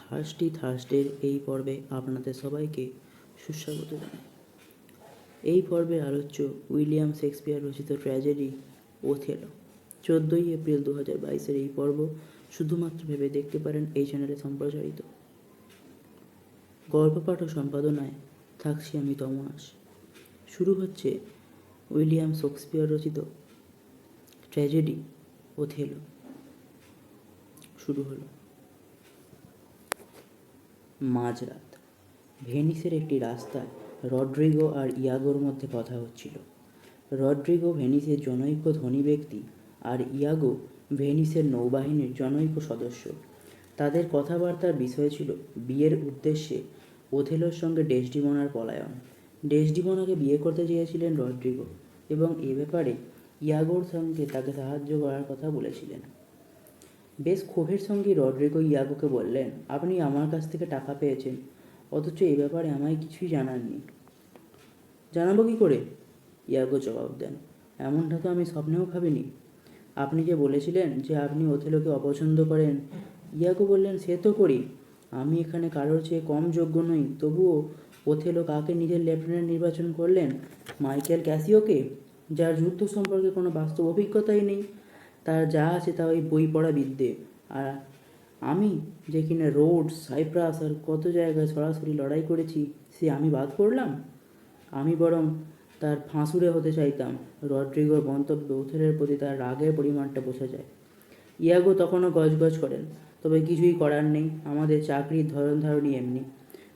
Thirsty থার্সডের এই পর্বে আপনাদের সবাইকে সুস্বাগত জানাই। এই পর্বে আলোচ্য উইলিয়াম শেক্সপিয়ার রচিত ট্র্যাজেডি ওথেলো। 14 এপ্রিল 2022 এই পর্ব শুধুমাত্র ভেবে দেখতে পারেন এই চ্যানেলে সম্প্রচারিত। গল্প পাঠ ও সম্পাদনায় থাকছি আমি তমোনাস। শুরু হচ্ছে উইলিয়াম শেক্সপিয়ার রচিত ট্র্যাজেডি ওথেলো। শুরু হলো। মাঝরাত ভেনিসের একটি রাস্তায় রড্রিগো আর ইয়াগোর মধ্যে কথা হচ্ছিল। রড্রিগো ভেনিসের জনৈক ধনী ব্যক্তি আর ইয়াগো ভেনিসের নৌবাহিনীর জনৈক সদস্য। তাদের কথাবার্তার বিষয় ছিল বিয়ের উদ্দেশ্যে ওথেলোর সঙ্গে ডেসডিমোনার পলায়ন। ডেসডিমোনাকে বিয়ে করতে চেয়েছিলেন রড্রিগো এবং এ ব্যাপারে ইয়াগোর সঙ্গে তাকে সাহায্য করার কথা বলেছিলেন। বেশ ক্ষোভের সঙ্গে রড্রিগো ইয়াগোকে বললেন, আপনি আমার কাছ থেকে টাকা পেয়েছেন, অথচ এ ব্যাপারে আমায় কিছুই জানাননি। জানাবো কী করে? ইয়াগো জবাব দেন, এমনটা তো আমি স্বপ্নেও ভাবিনি। আপনি যে বলেছিলেন যে আপনি ওথেলোকে অপছন্দ করেন। ইয়াগো বললেন, সে তো করি। আমি এখানে কারোর চেয়ে কম যোগ্য নই, তবুও ওথেলো কাকে নিজের লেফটেন্যান্ট নির্বাচন করলেন? মাইকেল ক্যাসিওকে, যার যুদ্ধ সম্পর্কে কোনো বাস্তব অভিজ্ঞতাই নেই। তার যা আছে তা ওই বই পড়া বিদ্যে। আর আমি যে কিনা রোডস, সাইপ্রাস আর কত জায়গায় সরাসরি লড়াই করেছি, সে আমি বাদ পড়লাম? আমি বরং তার ফাঁসুড়ে হতে চাইতাম। রড্রিগোর মন্তব্যে ওথেলোর প্রতি তার রাগের পরিমাণটা বোঝা যায়। ইয়াগো তখনও গজগজ করেন, তবে কিছুই করার নেই, আমাদের চাকরির ধরন ধারণই এমনি।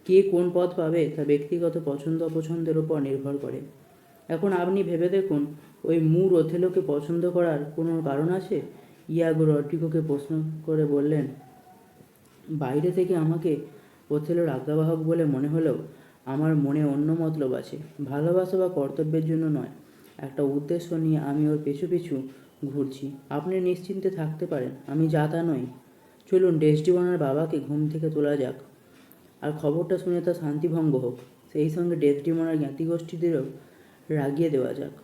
কে কোন পদ পাবে তা ব্যক্তিগত পছন্দ অপছন্দের ওপর নির্ভর করে। এখন আপনি ভেবে দেখুন, ওই মূর ওথেলোকে পছন্দ করার কোনো কারণ আছে? ইয়াগো রড্রিগোকে প্রশ্ন করে বললেন, বাইরে থেকে আমাকে ওথেলোর আজ্ঞাবাহক বলে মনে হলেও আমার মনে অন্য মতলব আছে। ভালোবাসা বা কর্তব্যের জন্য নয়, একটা উদ্দেশ্য নিয়ে আমি ওর পিছু পিছু ঘুরছি। আপনি নিশ্চিন্তে থাকতে পারেন, আমি যা তা নই। চলুন ডেসডিমোনার বাবাকে ঘুম থেকে তোলা যাক, আর খবরটা শুনে তার শান্তিভঙ্গ হোক। সেই সঙ্গে ডেসডিমোনার জ্ঞাতিগোষ্ঠীদেরও রাগিয়ে দেওয়া যাক।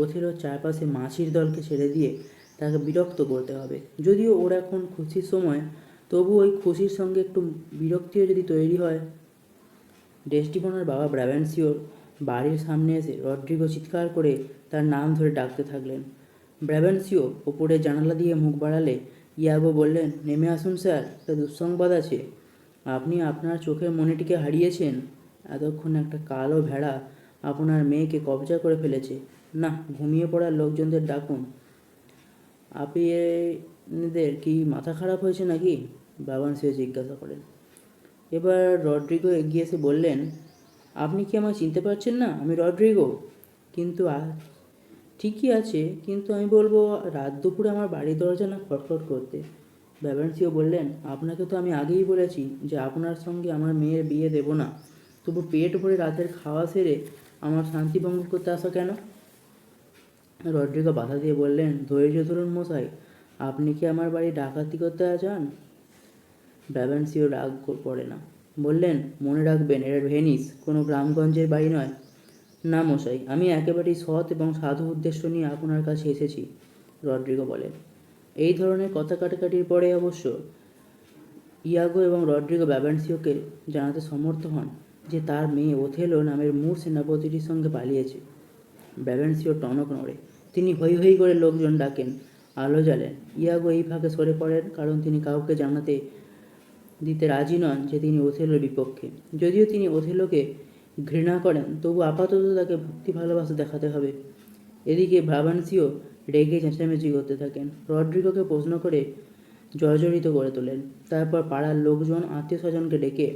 ওথেলোর চারপাশে মাছির দলকে ছেড়ে দিয়ে তাকে বিরক্ত করতে হবে। যদিও ওর এখন খুশির সময়, তবু ওই খুশির সঙ্গে একটু বিরক্তিও যদি তৈরি হয়। ডেসডিমোনার বাবা ব্রাবেন্সিওর বাড়ির সামনে এসে রড্রিগো চিৎকার করে তার নাম ধরে ডাকতে থাকলেন। ব্রাবেন্সিও ওপরে জানালা দিয়ে মুখ বাড়ালে ইয়াগো বললেন, নেমে আসুন স্যার, একটা দুঃসংবাদ আছে। আপনি আপনার চোখের মণিটিকে হারিয়েছেন। এতক্ষণ একটা কালো ভেড়া আপনার মেয়েকে কবজা করে ফেলেছে। না, ঘুমিয়ে পড়ার লোকজনদের ডাকুন। আপনাদের কি মাথা খারাপ হয়েছে নাকি? ব্রাবেন্সিও জিজ্ঞাসা করেন। এবার রড্রিগো এগিয়ে এসে বললেন, আপনি কি আমায় চিনতে পারছেন না? আমি রড্রিগো। কিন্তু ঠিকই আছে, কিন্তু আমি বলবো রাত দুপুরে আমার বাড়ির দরজা না খটখট করতে। ব্রাবেন্সিও বললেন, আপনাকে তো আমি আগেই বলেছি যে আপনার সঙ্গে আমার মেয়ের বিয়ে দেব না, তবু পেট ভরে রাতের খাওয়া সেরে আমার শান্তি ভঙ্গ করতে আসা কেন? রড্রিগো বাধা দিয়ে বললেন, ধৈর্য ধরুন মশাই, আপনি কি আমার বাড়ি ডাকাতি করতে চান? ব্রাবেন্সিও রাগ করে না, বললেন, মনে রাখবেন এটা ভেনিস, কোনো গ্রামগঞ্জের বাড়ি নয়। না মশাই, আমি একেবারেই সৎ এবং সাধু উদ্দেশ্য নিয়ে আপনার কাছে এসেছি, রড্রিগো বলেন। এই ধরনের কথা কাটাকাটির পরে অবশ্য ইয়াগো এবং রড্রিগো ব্রাবেন্সিওকে জানাতে সমর্থ হন যে তার মেয়ে ওথেলো নামের মূল সেনাপতিটির সঙ্গে পালিয়েছে। ব্রাবেন্সিও টনক নড়ে, তিনি হৈ হৈ করে লোকজন ডাকেন, আলো জ্বালেন। ইয়াগো এই ফাঁকে সরে পড়েন, কারণ তিনি কাউকে জানাতে দিতে রাজি নন যে তিনি ওথেলোর বিপক্ষে। যদিও তিনি ওথেলোকে ঘৃণা করেন, তবু আপাতত তাকে ভক্তি ভালোবাসা দেখাতে হবে। এদিকে ব্রাবেন্সিও রেগে চেঁচামেচি করতে থাকেন, রড্রিগোকে প্রশ্ন করে জর্জরিত করে তোলেন। তারপর পাড়ার লোকজন, আত্মীয় স্বজনকে ডেকে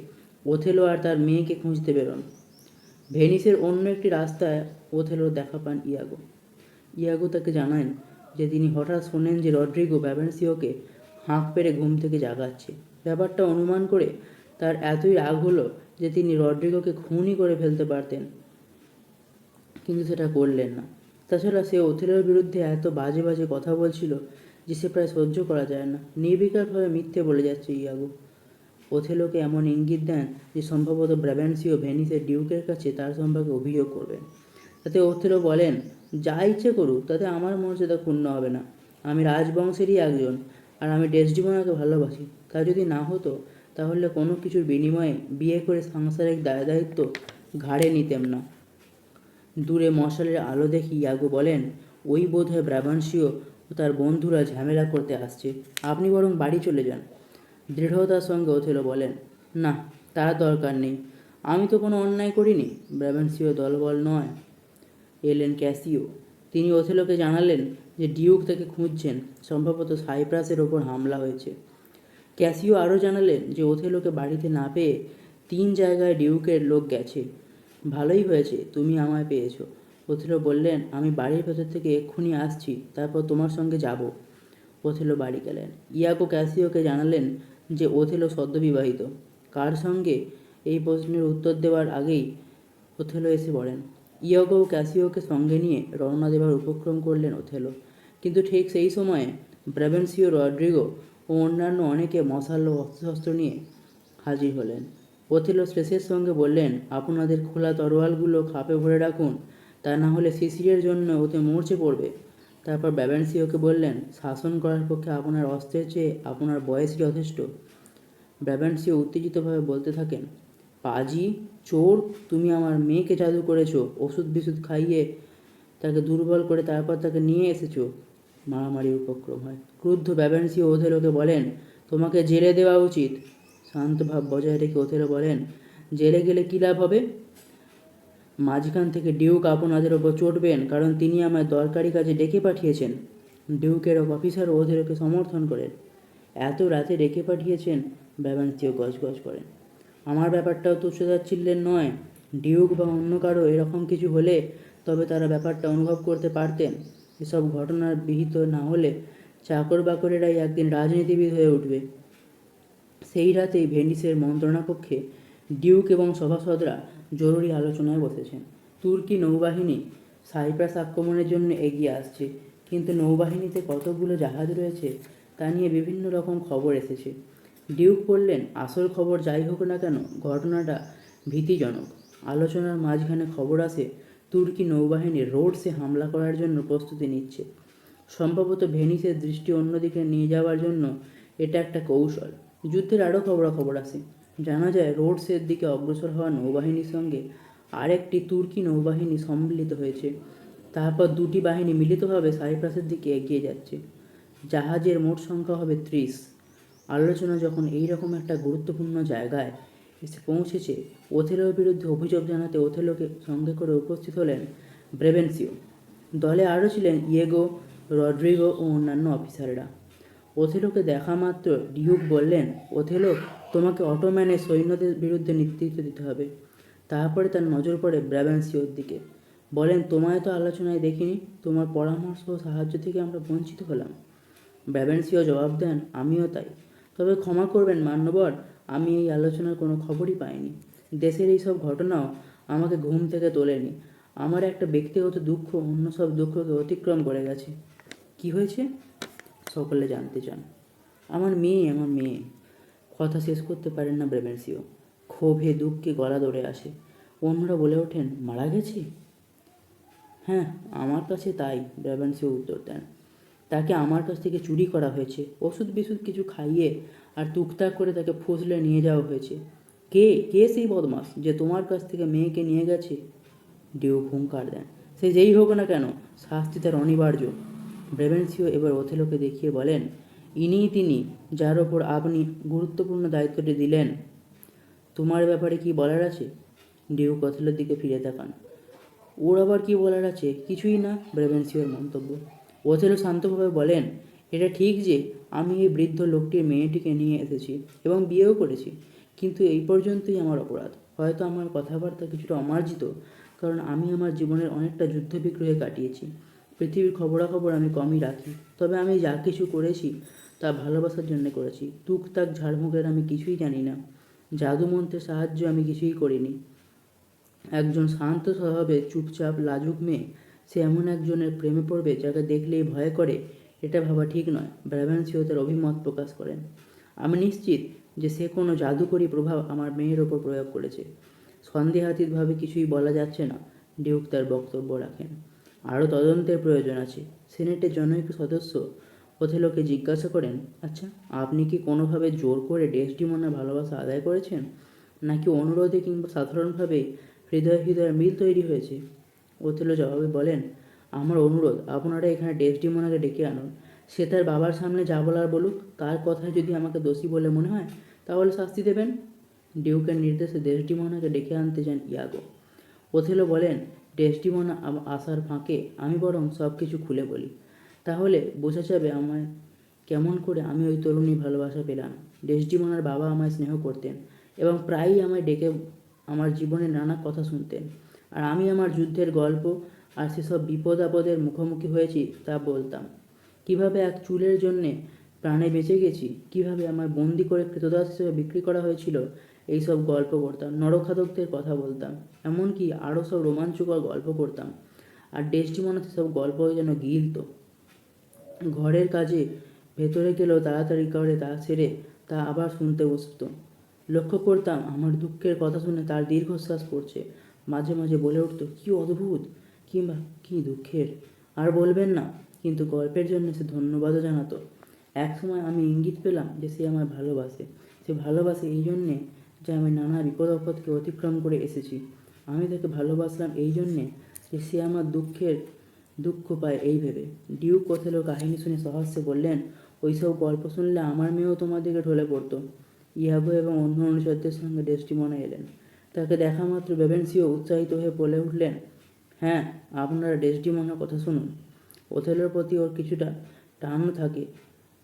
ওথেলো আর তার মেয়েকে খুঁজতে বেরোন। ভেনিসের অন্য একটি রাস্তায় ওথেলোর দেখা পান ইয়াগো। ইয়াগো তাকে জানান যে তিনি হঠাৎ শোনেন যে রড্রিগো ব্রাবেন্সিওকে হাঁক পেরে ঘুম থেকে জাগাচ্ছে। ব্যাপারটা অনুমান করে তার এতই রাগ হলো যে তিনি রড্রিগোকে খুনই করে ফেলতে পারতেন, কিন্তু সেটা করলেন না। তাছাড়া সে ওথেলোর বিরুদ্ধে এত বাজে বাজে কথা বলছিল যে সে প্রায় সহ্য করা যায় না। নির্বিকারভাবে মিথ্যে বলে যাচ্ছে ইয়াগো। ওথেলোকে এমন ইঙ্গিত দেন যে সম্ভবত ব্রাবেন্সিও ভেনিসের ডিউকের কাছে তার সম্পর্কে অভিযোগ করবেন। তাতে ওথেলো বলেন, যা ইচ্ছে করুক, তাতে আমার মর্যাদা ক্ষুণ্ণ হবে না। আমি রাজবংশেরই একজন, আর আমি ডেসডিমোনাকে ভালোবাসি। তা যদি না হতো, তাহলে কোনো কিছুর বিনিময়ে বিয়ে করে সাংসারিক দায়িত্ব ঘাড়ে নিতেম না। দূরে মশালের আলো দেখে ইয়াগো বলেন, ওই বোধ হয় ব্রাবান্সীয় ও তার বন্ধুরা ঝামেলা করতে আসছে, আপনি বরং বাড়ি চলে যান। দৃঢ়তার সঙ্গে ওথেলো বলেন, না, তার দরকার নেই, আমি তো কোনো অন্যায় করিনি। ব্রাবান্সীয় দলবল নয়। এলেন ক্যাসিও। তিনি ওথেলোকে জানালেন যে ডিউক তাকে খুঁজছেন, সম্ভবত সাইপ্রাসের ওপর হামলা হয়েছে। ক্যাসিও আরও জানালেন যে ওথেলোকে বাড়িতে না পেয়ে 3 জায়গায় ডিউকের লোক গেছে। ভালোই হয়েছে তুমি আমায় পেয়েছো। ওথেলো বললেন, আমি বাড়ির ভেতর থেকে এক্ষুনি আসছি, তারপর তোমার সঙ্গে যাব। ওথেলো বাড়ি গেলেন। ইয়াগো ক্যাসিওকে জানালেন যে ওথেলো সদ্যবিবাহিত। কার সঙ্গে, এই প্রশ্নের উত্তর দেওয়ার আগেই ওথেলো এসে পড়েন। ইয়াগো ক্যাসিওকে সঙ্গে নিয়ে রওনা দেবার উপক্রম করলেন ওথেলো, কিন্তু ঠিক সেই সময়ে ব্রাবেন্সিও, রড্রিগো ও অন্যান্য অনেকে মশাল ও অস্ত্রশস্ত্র নিয়ে হাজির হলেন। ওথেলো শ্লেষের সঙ্গে বললেন, আপনাদের খোলা তরোয়ালগুলো খাপে ভরে রাখুন, তা না হলে শিশিরের জন্য ওতে মরচে পড়বে। তারপর ব্রাবেন্সিওকে বললেন, শাসন করার পক্ষে আপনার অস্ত্রের চেয়ে আপনার বয়সই যথেষ্ট। ব্রাবেন্সিও উত্তেজিতভাবে বলতে থাকেন, পাজি, চোর, তুমি আমার মেয়েকে জাদু করেছো, ওষুধ বিষুধ খাইয়ে তাকে দুর্বল করে তারপর তাকে নিয়ে এসেছো। মারামারির উপক্রম হয়। ক্রুদ্ধ ব্রাবেন্সিও ওথেলোকে বলেন, তোমাকে জেলে দেওয়া উচিত। শান্ত ভাব বজায় রেখে ওথেলো বলেন, জেলে গেলে কী লাভ হবে? মাঝখান থেকে ডিউক আপনাদের ওপর চটবেন, কারণ তিনি আমায় দরকারি কাজে ডেকে পাঠিয়েছেন। ডিউকের অফিসারও ওথেলোকে সমর্থন করেন। এত রাতে ডেকে পাঠিয়েছেন? ব্রাবেন্সিও গজগজ করেন। আমার ব্যাপারটাও তুচ্ছতাচ্ছিল্যের নয়। ডিউক বা অন্য কারো এরকম কিছু হলে তবে তারা ব্যাপারটা অনুভব করতে পারতেন। এসব ঘটনার বিহিত না হলে চাকর বাকরেরাই একদিন রাজনীতিবিদ হয়ে উঠবে। সেই রাতেই ভেনিসের মন্ত্রণাকক্ষে ডিউক এবং সভাসদরা জরুরি আলোচনায় বসেছেন। তুর্কি নৌবাহিনী সাইপ্রাস আক্রমণের জন্য এগিয়ে আসছে, কিন্তু নৌবাহিনীতে কতগুলো জাহাজ রয়েছে তা নিয়ে বিভিন্ন রকম খবর এসেছে। ডিউক বললেন, আসল খবর যাই হোক না কেন, ঘটনাটা ভীতিজনক। আলোচনার মাঝখানে খবর আসে তুর্কি নৌবাহিনী রোডসে হামলা করার জন্য প্রস্তুতি নিচ্ছে। সম্ভবত ভেনিসের দৃষ্টি অন্যদিকে নিয়ে যাওয়ার জন্য এটা একটা কৌশল। যুদ্ধের আরও খবরাখবর আসে। জানা যায় রোডসের দিকে অগ্রসর হওয়া নৌবাহিনীর সঙ্গে আরেকটি তুর্কি নৌবাহিনী সম্মিলিত হয়েছে। তারপর দুটি বাহিনী মিলিতভাবে সাইপ্রাসের দিকে এগিয়ে যাচ্ছে। জাহাজের মোট সংখ্যা হবে 30। আলোচনা যখন এই রকম একটা গুরুত্বপূর্ণ জায়গায় এসে পৌঁছেছে, ওথেলোর বিরুদ্ধে অভিযোগ জানাতে ওথেলোকে সঙ্গে করে উপস্থিত হলেন ব্রাবেন্সিও। দলে আরও ছিলেন ইয়েগো, রড্রিগো ও অন্যান্য অফিসাররা। ওথেলোকে দেখা মাত্র ডিউক বললেন, ওথেলো, তোমাকে অটোম্যানের সৈন্যদের বিরুদ্ধে নেতৃত্ব দিতে হবে। তারপরে তার নজর পড়ে ব্রাবেন্সিওর দিকে। বলেন, তোমায় তো আলোচনায় দেখিনি, তোমার পরামর্শ ও সাহায্য থেকে আমরা বঞ্চিত হলাম। ব্রাবেন্সিও জবাব দেন, আমিও তাই। তবে ক্ষমা করবেন মান্যবর, আমি এই আলোচনার কোনো খবরই পাইনি। দেশের এই সব ঘটনাও আমাকে ঘুম থেকে তোলেনি। আমার একটা ব্যক্তিগত দুঃখ অন্য সব দুঃখকে অতিক্রম করে গেছে। কি হয়েছে? সকলে জানতে চান। আমার মেয়ে। কথা শেষ করতে পারেন না ব্রাবেন্সিও। ক্ষোভে দুঃখে গলা ধরে আসে। অন্যরা বলে ওঠেন, মারা গেছে? হ্যাঁ, আমার কাছে তাই, ব্রাবেন্সিও উত্তর দেন। তাকে আমার কাছ থেকে চুরি করা হয়েছে, ওষুধ বিষুধ কিছু খাইয়ে আর টুকটাক করে তাকে ফুসলে নিয়ে যাওয়া হয়েছে। কে কে সেই বদমাস যে তোমার কাছ থেকে মেয়েকে নিয়ে গেছে? ডিউক হুঙ্কার দেন, সে যেই হোক না কেন, শাস্তি তার অনিবার্য। ব্রাবেন্সিও এবার ওথেলোকে দেখিয়ে বলেন, ইনিই তিনি যার ওপর আপনি গুরুত্বপূর্ণ দায়িত্বটি দিলেন। তোমার ব্যাপারে কি বলার আছে? ডিউক ওথেলোর দিকে ফিরে তাকান। ওর আবার কি বলার আছে? কিছুই না, ব্রাবেন্সিওর মন্তব্য। ওথেলো শান্তভাবে বলেন, এটা ঠিক যে আমি এই বৃদ্ধ লোকটির মেয়েটিকে নিয়ে এসেছি এবং বিয়েও করেছি, কিন্তু এই পর্যন্তই আমার অপরাধ। হয়তো আমার কথাবার্তা কিছুটা অমার্জিত, কারণ আমি আমার জীবনের অনেকটা যুদ্ধ বিগ্রহে কাটিয়েছি। পৃথিবীর খবরাখবর আমি কমই রাখি, তবে আমি যা কিছু করেছি তা ভালোবাসার জন্য করেছি। টুকটাক ঝাড়ফুঁকের আমি কিছুই জানি না। জাদুমন্ত্রের সাহায্য আমি কিছুই করিনি। একজন শান্ত স্বভাবে চুপচাপ লাজুক মেয়ে, সে এমন একজনের প্রেমে পড়বে যাকে দেখলেই ভয় করে, এটা ভাবা ঠিক নয়। ব্রাবেন্সিও তার অভিমত প্রকাশ করেন। আমি নিশ্চিত যে সে কোনো জাদুকরী প্রভাব আমার মেয়ের ওপর প্রয়োগ করেছে। সন্দেহাতীতভাবে কিছুই বলা যাচ্ছে না। ডিউক তার বক্তব্য রাখেন। আরও তদন্তের প্রয়োজন আছে। সিনেটের জনৈক সদস্য ওথেলোকে জিজ্ঞাসা করেন, আচ্ছা, আপনি কি কোনোভাবে জোর করে ডেসডিমোনার ভালোবাসা আদায় করেছেন, নাকি অনুরোধে কিংবা সাধারণভাবে হৃদয় হৃদয়ের মিল তৈরি হয়েছে? ওথেলো জবাবে বলেন, আমার অনুরোধ, আপনারা এখানে ডেসডিমোনাকে ডেকে আনুন। সে তার বাবার সামনে যা বলার বলুক। তার কথায় যদি আমাকে দোষী বলে মনে হয় তাহলে শাস্তি দেবেন। ডিউকের নির্দেশে ডেসডিমোনাকে ডেকে আনতে যান ইয়াগো। ওথেলো বলেন, ডেসডিমোনা আসার ফাঁকে আমি বরং সব কিছু খুলে বলি, তাহলে বোঝা যাবে আমায় কেমন করে আমি ওই তরুণীর ভালোবাসা পেলাম। ডেসডিমোনার বাবা আমায় স্নেহ করতেন এবং প্রায়ই আমায় ডেকে আমার জীবনের নানা কথা শুনতেন, আর আমি আমার যুদ্ধের গল্প আর সেসব বিপদ আপদের মুখোমুখি হয়েছি তা বলতাম। কিভাবে এক চুলের জন্যে প্রাণে বেঁচে গেছি, কিভাবে আমার বন্দি করে ক্রীতদাস হিসেবে বিক্রি করা হয়েছিল, এইসব গল্প করতাম। নরখাদকদের কথা বলতাম, এমনকি আরও সব রোমাঞ্চকর গল্প করতাম। আর ডেসডিমোনা সেসব গল্প যেন গিলতো। ঘরের কাজে ভেতরে গেলেও তাড়াতাড়ি করে তা সেরে তা আবার শুনতে বসতো। লক্ষ্য করতাম আমার দুঃখের কথা শুনে তার দীর্ঘশ্বাস পড়ছে। মাঝে মাঝে বলে উঠতো, কী অদ্ভুত, কিংবা কী দুঃখের, আর বলবেন না। কিন্তু গল্পের জন্য সে ধন্যবাদও জানাতো। একসময় আমি ইঙ্গিত পেলাম যে সে আমায় ভালোবাসে। সে ভালোবাসে এই জন্যে যে আমি নানা বিপদ আপদকে অতিক্রম করে এসেছি। আমি তাকে ভালোবাসলাম এই জন্যে যে সে আমার দুঃখ পায় এই ভেবে। ডিউক ওথেলোর কাহিনী শুনে সহাস্যে বললেন, ওইসব গল্প শুনলে আমার মেয়েও তোমার দিকে ঢলে পড়তো। ইয়াগো এবং অন্য অনুচরদের সঙ্গে ডেসডিমোনা এলেন। তাকে দেখা মাত্র বেবেন্সিও উৎসাহিত হয়ে বলে উঠলেন, হ্যাঁ, আপনারা ডেসডিমোনার কথা শুনুন। ওথেলোর প্রতি ওর কিছুটা টানও থাকে,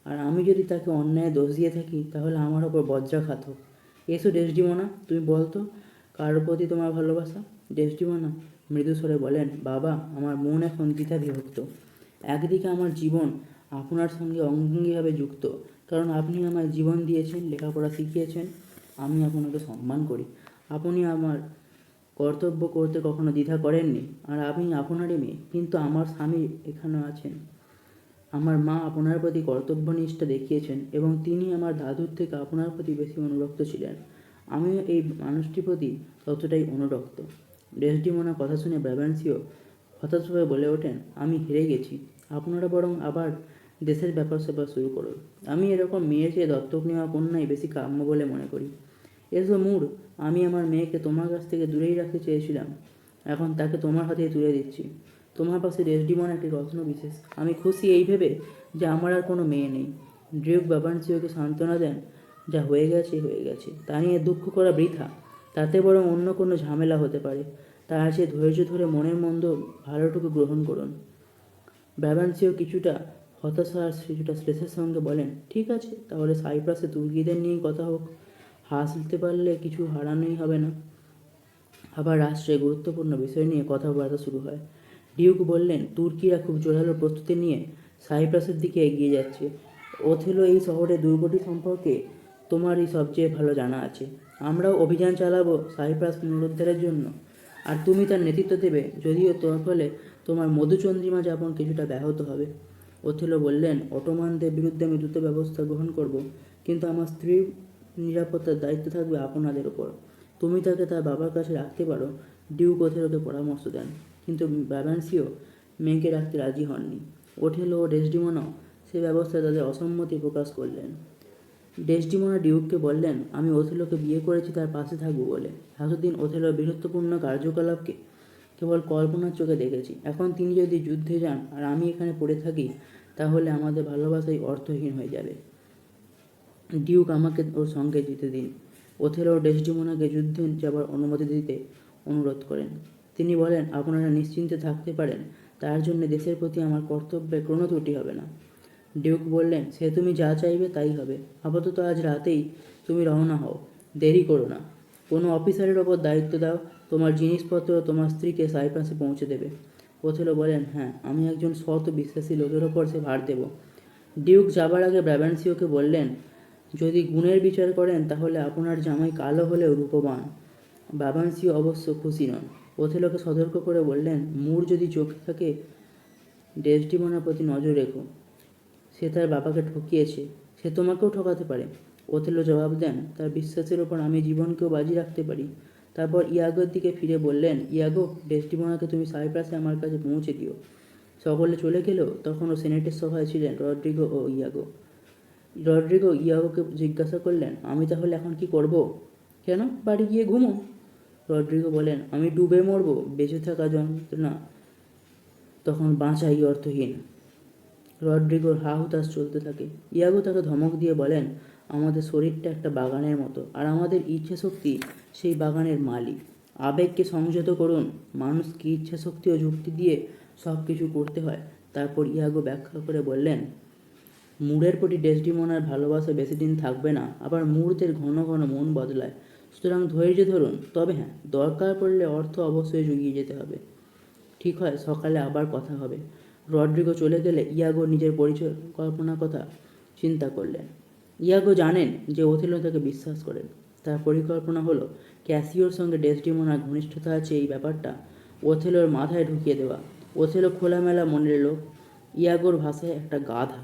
আর আমি যদি তাকে অন্যায় দোষ দিয়ে থাকি তাহলে আমার ওপর বজ্রাঘাত হোক। এসো ডেসডিমোনা, তুমি বলতো কার প্রতি তোমার ভালোবাসা? ডেসডিমোনা মৃদু স্বরে বলেন, বাবা, আমার মন এখন দ্বিধা বিভক্ত। একদিকে আমার জীবন আপনার সঙ্গে অঙ্গাঙ্গিভাবে যুক্ত, কারণ আপনি আমায় জীবন দিয়েছেন, লেখাপড়া শিখিয়েছেন। আমি আপনাকে সম্মান করি। আপনি আমার কর্তব্য করতে কখনো দ্বিধা করেননি, আর আমি আপনারই মেয়ে। কিন্তু আমার স্বামী এখানে আছেন। আমার মা আপনার প্রতি কর্তব্যনিষ্ঠা দেখিয়েছেন এবং তিনি আমার দাদুর থেকে আপনার প্রতি বেশি অনুরক্ত ছিলেন। আমিও এই মানুষটির প্রতি ততটাই অনুরক্ত। ডেসডিমোনার কথা শুনে ব্রাবেন্সিও হতাশভাবে বলে ওঠেন, আমি হেরে গেছি। আপনারা বরং আবার দেশের ব্যাপার স্যাপার শুরু করুন। আমি এরকম মেয়ের চেয়ে দত্তক নেওয়া কন্যাই বেশি কাম্য বলে মনে করি। এসো মুর, আমি আমার মেয়েকে তোমার কাছ থেকে দূরেই রাখতে চেয়েছিলাম, এখন তাকে তোমার হাতেই তুলে দিচ্ছি। তোমার পাশে ডেসডিমোনা একটি রত্ন বিশেষ। আমি খুশি এই ভেবে যে আমার আর কোনো মেয়ে নেই। ডিউক ব্রাবেন্সিওকে সান্ত্বনা দেন, যা হয়ে গেছে হয়ে গেছে, তা নিয়ে দুঃখ করা বৃথা। তাতে বরং অন্য কোনো ঝামেলা হতে পারে। তার চেয়ে ধৈর্য ধরে মনের মন্দ ভালোটুকু গ্রহণ করুন। ব্রাবেন্সিও কিছুটা হতাশা আর কিছুটা স্ট্রেসের সঙ্গে বলেন, ঠিক আছে, তাহলে সাইপ্রাসে তুর্কিদের নিয়েই কথা হোক। হাসতে পারলে কিছু হারানোই হবে না। আবার রাষ্ট্রে গুরুত্বপূর্ণ বিষয় নিয়ে কথাবার্তা শুরু হয়। ডিউক বললেন, তুর্কিরা খুব জোরালো প্রস্তুতি নিয়ে সাইপ্রাসের দিকে এগিয়ে যাচ্ছে। ওথেলো এই শহরের দুর্গটি সম্পর্কে তোমারই সবচেয়ে ভালো জানা আছে। আমরাও অভিযান চালাবো সাইপ্রাস পুনরুদ্ধারের জন্য, আর তুমি তার নেতৃত্ব দেবে, যদিও তোর ফলে তোমার মধুচন্দ্রিমা যাপন কিছুটা ব্যাহত হবে। ওথেলো বললেন, অটোমানদের বিরুদ্ধে আমি দ্রুত ব্যবস্থা গ্রহণ করব, কিন্তু আমার স্ত্রীর নিরাপত্তার দায়িত্ব থাকবে আপনাদের ওপর। তুমি তাকে তার বাবার কাছে রাখতে পারো। ডিউক ওথেলোকে পরামর্শ দেন, কিন্তু ব্রাবেন্সিও মেয়েকে রাখতে রাজি হননি। ওথেলো ও ডেসডিমোনাও সে ব্যবস্থায় তাদের অসম্মতি প্রকাশ করলেন। ডেসডিমোনা ডিউককে বললেন, আমি ওথেলোকে বিয়ে করেছি তার পাশে থাকবো বলে। এতদিন ওথেলোর বীরত্বপূর্ণ কার্যকলাপকে কেবল কল্পনার চোখে দেখেছি। এখন তিনি যদি যুদ্ধে যান আর আমি এখানে পড়ে থাকি, তাহলে আমাদের ভালোবাসাই অর্থহীন হয়ে যাবে। ডিউক আমাকে ওর সঙ্গে যেতে দিন। ওথেলো ডেসডিমোনাকে যুদ্ধে যাবার অনুমতি দিতে অনুরোধ করেন। তিনি বলেন, আপনারা নিশ্চিন্তে থাকতে পারেন, তার জন্য দেশের প্রতি আমার কর্তব্যের কোনো ত্রুটি হবে না। ডিউক বললেন, সে তুমি যা চাইবে তাই হবে। আপাতত আজ রাতেই তুমি রওনা হও, দেরি করো না। কোনো অফিসারের ওপর দায়িত্ব দাও, তোমার জিনিসপত্র তোমার স্ত্রীকে সাইপ্রাসে পৌঁছে দেবে। ওথেলো বলেন, হ্যাঁ, আমি একজন সৎ বিশ্বাসী লোকের ওপর সে ভার দেব। ডিউক যাবার আগে ব্রাবেন্সিওকে বললেন, যদি গুণের বিচার করেন তাহলে আপনার জামাই কালো হলেও রূপবান। ব্রাবেন্সিও অবশ্য খুশি নন। ওথেলোকে সতর্ক করে বললেন, মুর যদি চোখে থাকে ডেসডিমোনার প্রতি নজর রেখো। সে তার বাবাকে ঠকিয়েছে, সে তোমাকেও ঠকাতে পারে। ওথেলো জবাব দেন, তার বিশ্বাসের ওপর আমি জীবনকেও বাজি রাখতে পারি। তারপর ইয়াগোর দিকে ফিরে বললেন, ইয়াগো, ডেসডিমোনাকে তুমি সাইপ্রাসে আমার কাছে পৌঁছে দিও। সকলে চলে গেলেও তখনও সেনেটের সভায় ছিলেন রড্রিগো ও ইয়াগো। রড্রিগো ইয়াগোকে জিজ্ঞাসা করলেন, আমি তাহলে এখন কি করব? কেন, বাড়ি গিয়ে ঘুমো। রড্রিগো বলেন, আমি ডুবে মরবো, বেঁচে থাকা যন্ত্রণা তখন বাঁচাই অর্থহীন। রড্রিগোর হা হুতাশ চলতে থাকে। ইয়াগো তাকে ধমক দিয়ে বলেন, আমাদের শরীরটা একটা বাগানের মতো, আর আমাদের ইচ্ছা শক্তি সেই বাগানের মালিক। আবেগকে সংযত করুন। মানুষকে ইচ্ছা শক্তি ও যুক্তি দিয়ে সব কিছু করতে হয়। তারপর ইয়াগো ব্যাখ্যা করে বললেন, মুরের প্রতি ডেসডিমোনার ভালোবাসা বেশি দিন থাকবে না, আবার মুরদের ঘন ঘন মন বদলায়। সুতরাং ধৈর্য ধরুন। তবে হ্যাঁ, দরকার পড়লে অর্থ অবশ্যই জুগিয়ে যেতে হবে। ঠিক হয়, সকালে আবার কথা হবে। রড্রিগো চলে গেলে ইয়াগো নিজের পরিকল্পনার কথা চিন্তা করলেন। ইয়াগো জানেন যে ওথেলো তাকে বিশ্বাস করেন। তার পরিকল্পনা হলো ক্যাসিওর সঙ্গে ডেসডিমোনার ঘনিষ্ঠতা আছে এই ব্যাপারটা ওথেলোর মাথায় ঢুকিয়ে দেওয়া। ওথেলো খোলামেলা মনের লোক, ইয়াগোর ভাষায় একটা গাধা।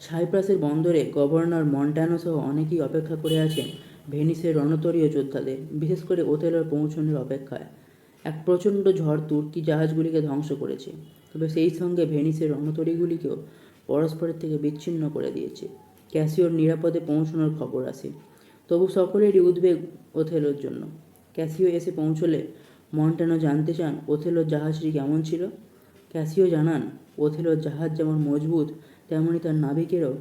সাইপ্রাসের বন্দরে গভর্নর মন্টানো সহ অনেকেই অপেক্ষা করে আছেন ভেনিসের রণতরীয় যোদ্ধাদের, বিশেষ করে ওথেলোর পৌঁছানোর অপেক্ষায়। এক প্রচণ্ড ঝড় তুর্কি জাহাজগুলিকে ধ্বংস করেছে, তবে সেই সঙ্গে ভেনিসের রণতরীগুলিকেও পরস্পরের থেকে বিচ্ছিন্ন করে দিয়েছে। ক্যাসিওর নিরাপদে পৌঁছানোর খবর আসে, তবু সকলেরই উদ্বেগ ওথেলোর জন্য। ক্যাসিও এসে পৌঁছলে মন্টানো জানতে চান ওথেলোর জাহাজটি কেমন ছিল। ক্যাসিও জানান, ওথেলোর জাহাজ যেমন মজবুত তেমনি তার নাবিকেরও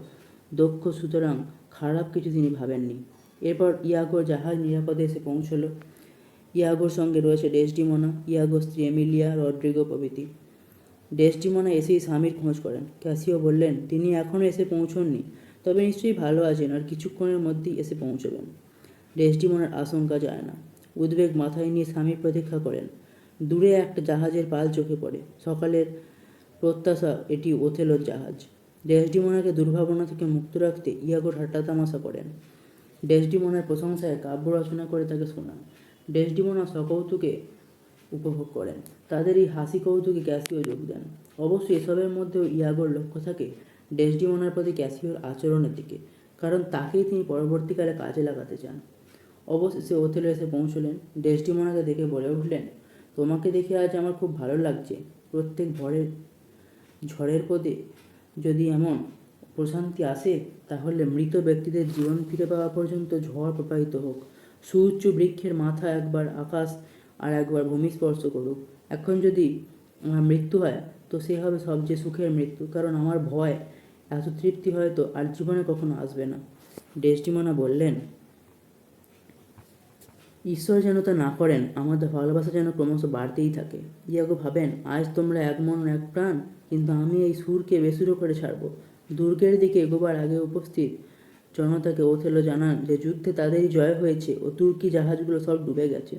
দক্ষ, সুতরাং খারাপ কিছু তিনি ভাবেননি। এরপর ইয়াগোর জাহাজ নিরাপদে এসে পৌঁছল। ইয়াগোর সঙ্গে রয়েছে ডেসডিমোনা, ইয়াগোর স্ত্রী এমিলিয়া, রড্রিগো প্রভৃতি। ডেসডিমোনা এসেই স্বামীর খোঁজ করেন। ক্যাসিও বললেন, তিনি এখনও এসে পৌঁছননি, তবে নিশ্চয়ই ভালো আছেন আর কিছুক্ষণের মধ্যেই এসে পৌঁছবেন। ডেসডিমোনার আশঙ্কা যায় না। উদ্বেগ মাথায় নিয়ে স্বামীর প্রতীক্ষা করেন। দূরে একটা জাহাজের পাল চোখে পড়ে। সকালের প্রত্যাশা এটি ওথেলোর জাহাজ। ডেসডিমোনাকে দুর্ভাবনা থেকে মুক্ত রাখতে ইয়াগো ঠাট্টা তামাশা করেন। ডেসডিমোনার প্রশংসায় কাব্য রচনা করে তাকে শোনান। ডেসডিমোনা সকৌতুকে উপভোগ করেন। তাদের এই হাসি কৌতুকে ক্যাসিও যোগ দেন। অবশ্য এসবের মধ্যেও ইয়াগোর লক্ষ্য থাকে ডেসডিমোনার প্রতি ক্যাসিওর আচরণের দিকে, কারণ তাকেই তিনি পরবর্তীকালে কাজে লাগাতে চান। অবশেষে ওথেলো এসে পৌঁছলেন। ডেসডিমোনাকে দেখে বলে উঠলেন, তোমাকে দেখে আজ আমার খুব ভালো লাগছে। প্রত্যেক ঝড়ের পদে যদি এমন প্রশান্তি আসে, তাহলে মৃত ব্যক্তিদের জীবন ফিরে পাওয়া পর্যন্ত ঝড় প্রবাহিত হোক। সুউচ্চ বৃক্ষের মাথা একবার আকাশ আর একবার ভূমি স্পর্শ করুক। এখন যদি আমার মৃত্যু হয়, তো সে হবে সবচেয়ে সুখের মৃত্যু, কারণ আমার ভয় এত তৃপ্তি হয়তো আর জীবনে কখনো আসবে না। ডেসডিমোনা বললেন, ঈশ্বর যেন তা না করেন, আমাদের ভালোবাসা যেন ক্রমশ বাড়তেই থাকে। ইয়াগো ভাবেন, আজ তোমরা এক মন এক প্রাণ, কিন্তু আমি এই সুরকে বেসুরো করে ছাড়ব। দুর্গের দিকে এগোবার আগে উপস্থিত জনতাকে ওথেলো জানান যে যুদ্ধে তাদেরই জয় হয়েছে ও তুর্কি জাহাজগুলো সব ডুবে গেছে।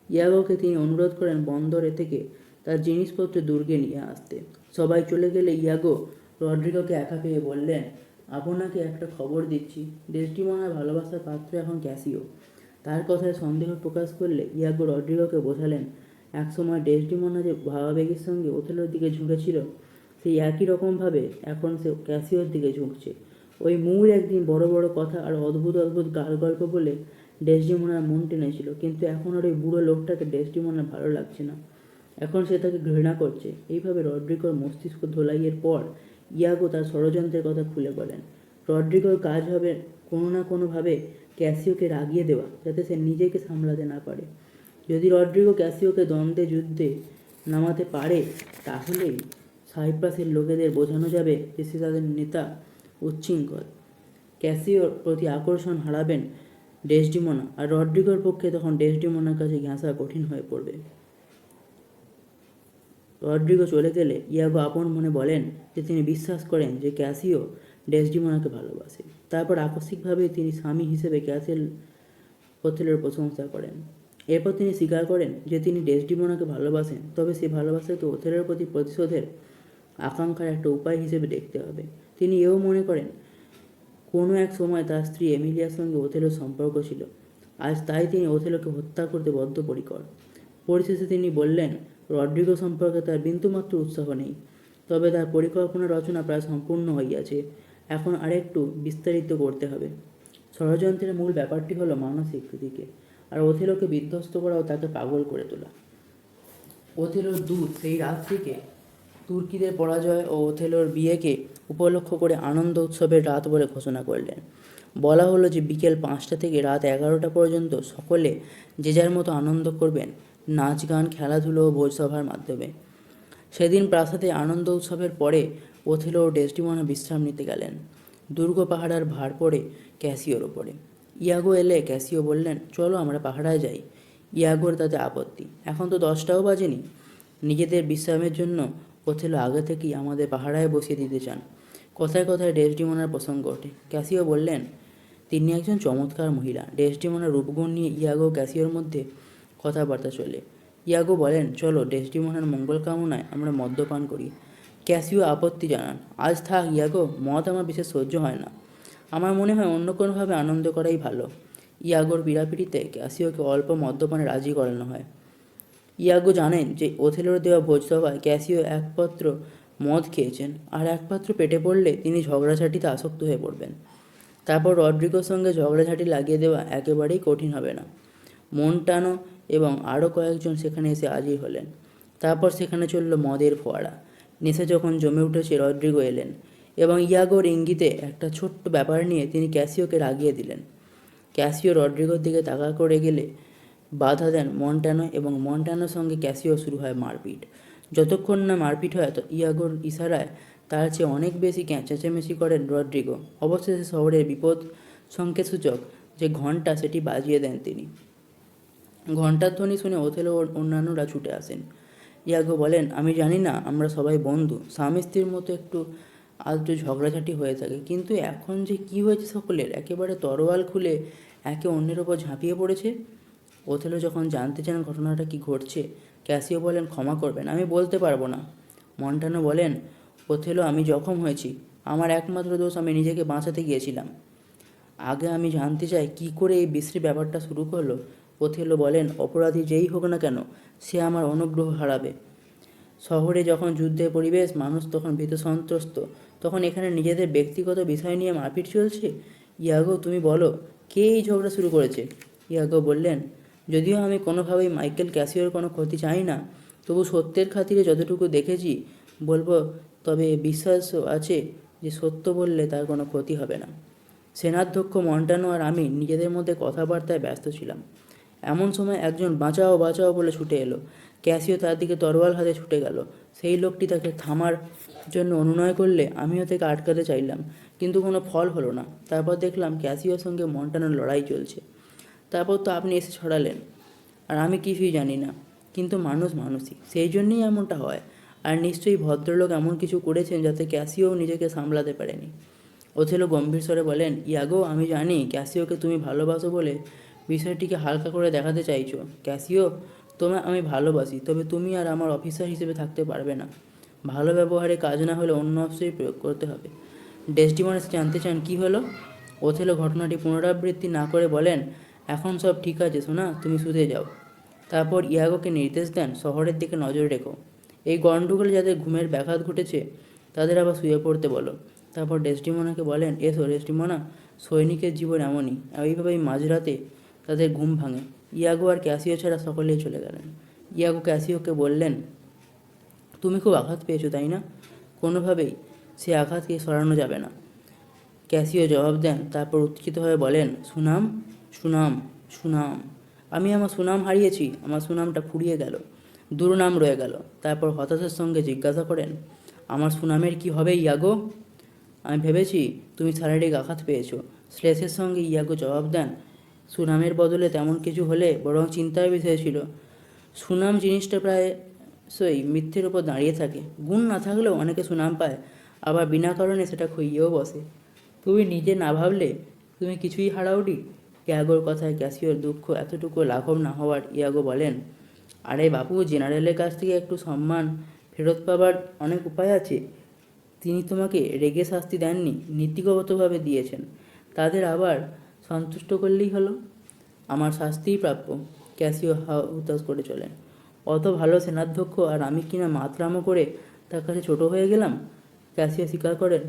ইয়াগোকে তিনি অনুরোধ করেন বন্দরে থেকে তার জিনিসপত্র দুর্গে নিয়ে আসতে। সবাই চলে গেলে ইয়াগো রড্রিগোকে একা পেয়ে বললেন, আপনাকে একটা খবর দিচ্ছি, ডেসডিমোনার ভালোবাসার পাত্র এখন ক্যাসিও। তার কথায় সন্দেহ প্রকাশ করলে ইয়াগো রড্রিগোকে বোঝালেন, একসময় ডেসডিমোনা যে ভাবাবেগের সঙ্গে ওথেলোর দিকে ঝুঁকেছিল, সেই একই রকমভাবে এখন সে ক্যাসিওর দিকে ঝুঁকছে। ওই মূল একদিন বড় বড় কথা আর অদ্ভুত অদ্ভুত গাল গল্প বলে ডেসডিমোনার মন টেনেছিল, কিন্তু এখন আর ওই বুড়ো লোকটাকে ডেসডিমোনার ভালো লাগছে না। এখন সে তাকে ঘৃণা করছে। এইভাবে রড্রিগোর মস্তিষ্ক ধোলাইয়ের পর ইয়াগো তার ষড়যন্ত্রের কথা খুলে বলেন। রড্রিগোর কাজ হবে কোনো না কোনোভাবে ক্যাসিওকে রাগিয়ে দেওয়া, যাতে সে নিজেকে সামলাতে না পারে। যদি রড্রিগো ক্যাসিওকে দ্বন্দ্বে যুদ্ধে নামাতে পারে, তাহলেই সাইপ্রাসের লোকেদের বোঝানো যাবে যে সে তাদের নেতা উচ্ছৃঙ্খল। ক্যাসিওর প্রতি আকর্ষণ হারাবেন ডেসডিমোনা, আর রড্রিগোর পক্ষে তখন ডেসডিমোনার কাছে ঘেঁষা কঠিন হয়ে পড়বে। রড্রিগো চলে গেলে ইয়াগো আপন মনে বলেন যে তিনি বিশ্বাস করেন যে ক্যাসিও ডেসডিমোনাকে ভালোবাসে। তারপর আকস্মিকভাবে তিনি স্বামী হিসেবে ওথেলোর প্রশংসা করেন। এরপর তিনি স্বীকার করেন যে তিনি ডেসডিমোনাকে ভালোবাসেন, তবে সেই ভালোবাসাকে ওথেলোর প্রতি প্রতিশোধের আকাঙ্ক্ষার একটা উপায় হিসেবে দেখতে হবে। তিনি এও মনে করেন কোনো এক সময় তার স্ত্রী এমিলিয়ার সঙ্গে ওথেলোর সম্পর্ক ছিল, আজ তাই তিনি ওথেলোকে হত্যা করতে বদ্ধপরিকর। পরিশেষে তিনি বললেন, রড্রিগো সম্পর্কে তার বিন্দুমাত্র উৎসাহ নেই, তবে তার পরিকল্পনা রচনা প্রায় সম্পূর্ণ হইয়াছে। এখন আরেকটু বিস্তারিত করতে হবে। ষড়যন্ত্রের মূল ব্যাপারটি হলো মানসিক দিকে, আর ওথেলোকে বিধ্বস্ত করা ও তাকে পাগল করে তোলা। ওথেলোর দূত সেই রাতটিকে তুর্কিদের পরাজয় ও ওথেলোর বিয়েকে উপলক্ষ করে আনন্দ উৎসবের রাত বলে ঘোষণা করলেন। বলা হলো যে বিকেল 5টা থেকে রাত 11টা পর্যন্ত সকলে যে যার মতো আনন্দ করবেন, নাচ গান, খেলাধুলো ও ভোজসভার মাধ্যমে। সেদিন প্রাসাদে আনন্দ উৎসবের পরে ওথেলো ও ডেসডিমোনা বিশ্রাম নিতে গেলেন। দুর্গ পাহারার ভার পড়ে ক্যাসিওর ওপরে। ইয়াগো এলে ক্যাসিও বললেন, চলো আমরা পাহারায় যাই। ইয়াগোর তাতে আপত্তি, এখন তো 10টাও বাজেনি। নিজেদের বিশ্রামের জন্য ওথেলো আগে থেকেই আমাদের পাহারায় বসিয়ে দিতে চান। কথায় কথায় ডেসডিমোনার প্রসঙ্গ ওঠে। ক্যাসিও বললেন, তিনি একজন চমৎকার মহিলা। ডেসডিমোনার রূপগুণ নিয়ে ইয়াগো ক্যাসিওর মধ্যে কথাবার্তা চলে। ইয়াগো বলেন, চলো ডেসডিমোনার মঙ্গল কামনায় আমরা মদ্যপান করি। ক্যাসিও আপত্তি জানান, আজ থাক ইয়াগো, মদ আমার বিশেষ সহ্য হয় না। আমার মনে হয় অন্য কোনোভাবে আনন্দ করাই ভালো। ইয়াগোর পীড়াপিড়িতে ক্যাসিওকে অল্প মদ্যপানে রাজি করানো হয়। ইয়াগো জানেন যে ওথেলোর দেওয়া ভোজসভায় ক্যাসিও এক পাত্র মদ খেয়েছেন, আর এক পাত্র পেটে পড়লে তিনি ঝগড়াঝাটিতে আসক্ত হয়ে পড়বেন। তারপর রড্রিগোর সঙ্গে ঝগড়াঝাটি লাগিয়ে দেওয়া একেবারেই কঠিন হবে না। মন্টানো এবং আরও কয়েকজন সেখানে এসে হাজির হলেন। তারপর সেখানে চলল মদের ফোয়ারা। নেশা যখন জমে উঠেছে, রড্রিগো এলেন এবং ইয়াগোর ইঙ্গিতে একটা ছোট্ট ব্যাপার নিয়ে তিনি ক্যাসিওকে রাগিয়ে দিলেন। ক্যাসিও রড্রিগোর দিকে তাকা করে গেলে বাধা দেন মন্টানো এবং মন্টানোর সঙ্গে ক্যাসিও শুরু হয় মারপিট। যতক্ষণ না মারপিট হয় ইয়াগোর ইশারায় তার চেয়ে অনেক বেশি চেঁচামেচি করেন রড্রিগো। অবশেষে শহরের বিপদ সংকেতসূচক যে ঘণ্টা সেটি বাজিয়ে দেন তিনি। ঘণ্টার ধ্বনি শুনে ওথেলো ও অন্যান্যরা ছুটে আসেন। ইয়াগো বলেন, আমি জানি না আমরা সবাই বন্ধু, স্বামী স্ত্রীর মতো একটু আধটু ঝগড়াঝাটি হয়ে থাকে, কিন্তু এখন যে কি হয়েছে সকলের, একেবারে তরোয়াল খুলে একে অন্যের ওপর ঝাঁপিয়ে পড়েছে। ওথেলো যখন জানতে চান ঘটনাটা কি ঘটছে, ক্যাসিও বলেন, ক্ষমা করবেন, আমি বলতে পারবো না। মন্টানো বলেন, ওথেলো, আমি জখম হয়েছি, আমার একমাত্র দোষ, আমি নিজেকে বাঁচাতে গিয়েছিলাম। আগে আমি জানতে চাই কী করে এই বিশ্রী ব্যাপারটা শুরু করলো। ওথেলো বলেন, অপরাধী যেই হোক না কেন, সে আমার অনুগ্রহ হারাবে। শহরে যখন যুদ্ধের পরিবেশ, মানুষ তখন ভীত সন্ত্রস্ত, তখন এখানে নিজেদের ব্যক্তিগত বিষয় নিয়ে মারপিট চলছে। ইয়াগো, তুমি বলো, কে এই ঝগড়া শুরু করেছে? ইয়াগো বললেন, যদিও আমি কোনোভাবেই মাইকেল ক্যাসিওর কোনো ক্ষতি চাই না, তবু সত্যের খাতিরে যতটুকু দেখেছি বলবো, তবে বিশ্বাসও আছে যে সত্য বললে তার কোনো ক্ষতি হবে না। সেনাধ্যক্ষ মন্টানো আর আমি নিজেদের মধ্যে কথাবার্তায় ব্যস্ত ছিলাম। এমন সময় একজন বাঁচাও বাঁচাও বলে ছুটে এলো। ক্যাসিও তার দিকে তরোয়াল হাতে ছুটে গেল। সেই লোকটি তাকে থামার জন্য অনুনয় করলে আমিও তাকে আটকাতে চাইলাম, কিন্তু কোনো ফল হলো না। তারপর দেখলাম ক্যাসিওর সঙ্গে মন্টানোর লড়াই চলছে। তারপর তো আপনি এসে ছড়ালেন, আর আমি কিছুই জানি না, কিন্তু মানুষ মানুষই, সেই জন্যই এমনটা হয়। আর নিশ্চয়ই ভদ্রলোক এমন কিছু করেছেন যাতে ক্যাসিও নিজেকে সামলাতে পারেনি। ওথেলো গম্ভীর স্বরে বলেন, ইয়াগো, আমি জানি ক্যাসিওকে তুমি ভালোবাসো বলে বিষয়টিকে হালকা করে দেখাতে চাইছো। ক্যাসিও, তোমায় আমি ভালোবাসি, তবে তুমি আর আমার অফিসার হিসেবে থাকতে পারবে না। ভালো ব্যবহারে কাজ না হলে অন্য অস্ত্রই প্রয়োগ করতে হবে। ডেসডিমোনা জানতে চান কী হলো। ওথেলো ঘটনাটি পুনরাবৃত্তি না করে বলেন, এখন সব ঠিক আছে সোনা, তুমি শুতে যাও। তারপর ইয়াগোকে নির্দেশ দেন, শহরের দিকে নজর রেখো। এই গন্ডগোলে যাদের ঘুমের ব্যাঘাত ঘটেছে তাদের আবার শুয়ে পড়তে বলো। তারপর ডেসডিমোনাকে বলেন, এসো ডেসডিমোনা, সৈনিকের জীবন এমনই, এইভাবেই মাঝরাতে তাদের ঘুম ভাঙে। ইয়াগো আর ক্যাসিও ছাড়া সকলেই চলে গেলেন। ইয়াগো ক্যাসিওকে বললেন, তুমি খুব আঘাত পেয়েছো, তাই না? কোনোভাবেই সে আঘাতকে সরানো যাবে না। ক্যাসিও জবাব দেন, তারপর উত্তেজিত হয়ে বলেন, সুনাম, সুনাম, সুনাম, আমি আমার সুনাম হারিয়েছি, আমার সুনামটা ফুরিয়ে গেল, দুর্নাম রয়ে গেল। তারপর হতাশার সঙ্গে জিজ্ঞাসা করেন, আমার সুনামের কি হবে ইয়াগো? আমি ভেবেছি তুমি শারীরিক আঘাত পেয়েছো। শ্লেষের সঙ্গে ইয়াগো জবাব দেন, সুনামের বদলে তেমন কিছু হলে বরং চিন্তার বিষয় ছিল। সুনাম জিনিসটা প্রায়শই মিথ্যের উপর দাঁড়িয়ে থাকে। গুণ না থাকলেও অনেকে সুনাম পায়, আবার বিনা কারণে সেটা খুইয়েও বসে। তুমি নিজে না ভাবলে তুমি কিছুই হারাওনি। ইয়াগোর কথায় ক্যাসিওর দুঃখ এতটুকু লাঘব না হওয়ার ইয়াগো বলেন, আরে বাপু, জেনারেলের কাছ থেকে একটু সম্মান ফেরত পাবার অনেক উপায় আছে। তিনি তোমাকে রেগে শাস্তি দেননি, নীতিগতভাবে দিয়েছেন, তাদের আবার সন্তুষ্ট করলেই হলো। আমার শাস্তিই প্রাপ্য। ক্যাসিও হুতাশ করে চলেন। অত ভালো সেনাধ্যক্ষ আর আমি কিনা মাতলামো করে তার কাছে ছোট হয়ে গেলাম। ক্যাসিও স্বীকার করেন,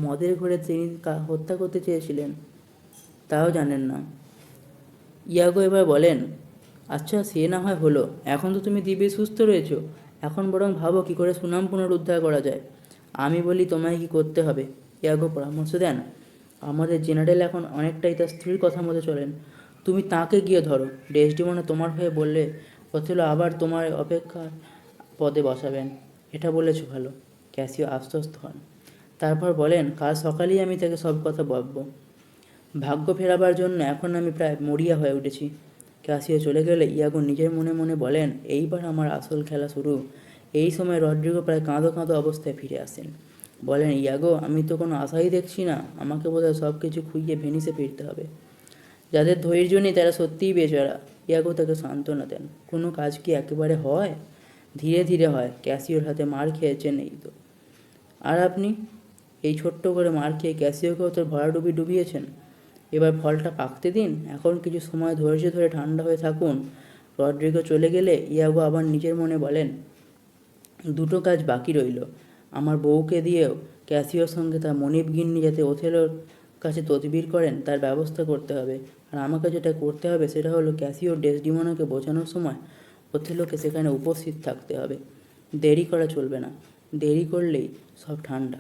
মদের ঘরে তিনি হত্যা করতে চেয়েছিলেন, তাও জানেন না। ইয়াগো এবার বলেন, আচ্ছা, সে না হয় হলো, এখন তো তুমি দিব্যি সুস্থ রয়েছো। এখন বরং ভাবো কী করে সুনাম পুনরুদ্ধার করা যায়। আমি বলি তোমায় কি করতে হবে। ইয়াগো পরামর্শ দেন, আমাদের জেনারেল এখন অনেকটাই তার স্ত্রীর কথা মতো চলেন। তুমি তাকে গিয়ে ধরো। ডেসডিমোনা তোমার হয়ে বললে ওথেলো আবার তোমার অপেক্ষা পদে বসাবেন। এটা বলেছো ভালো। ক্যাসিও আশ্বস্ত হন। তারপর বলেন, কাল সকালেই আমি তাকে সব কথা বলবো। ভাগ্য ফেরাবার জন্য এখন আমি প্রায় মরিয়া হয়ে উঠেছি। ক্যাসিও চলে গেলে ইয়াগো নিজের মনে মনে বলেন, এইবার আমার আসল খেলা শুরু। এই সময় রড্রিগো প্রায় কাঁদো কাঁদো অবস্থায় ফিরে আসেন। বলেন, ইয়াগো আমি তো কোনো আশাই দেখছি না, আমাকে বোধহয় সব কিছু খুইয়ে ভেনিসে ফিরতে হবে। যাদের ধৈর্য নেই তারা সত্যিই বেচারা। ইয়াগো তাকে সান্ত্বনা দেন, কোনো কাজ কি একেবারে হয়? ধীরে ধীরে হয়। ক্যাসিওর হাতে মার খেয়েছেন এই তো। আর আপনি এই ছোট্ট করে মার খেয়ে ক্যাসিওকেও তোর ভরাডুবি ডুবিয়েছেন। এবার ফলটা পাকতে দিন, এখন কিছু সময় ধৈর্য ধরে ঠান্ডা হয়ে থাকুন। রড্রিগো চলে গেলে ইয়াগো আবার নিজের মনে বলেন, দুটো কাজ বাকি রইল। আমার বউকে দিয়েও ক্যাসিওর সঙ্গে তার মনিব গিন্নি যাতে ওথেলোর কাছে তদবির করেন তার ব্যবস্থা করতে হবে। আর আমাকে যেটা করতে হবে সেটা হলো ক্যাসিও ডেসডিমোনাকে বোঝানোর সময় ওথেলোকে সেখানে উপস্থিত থাকতে হবে। দেরি করা চলবে না, দেরি করলেই সব ঠান্ডা।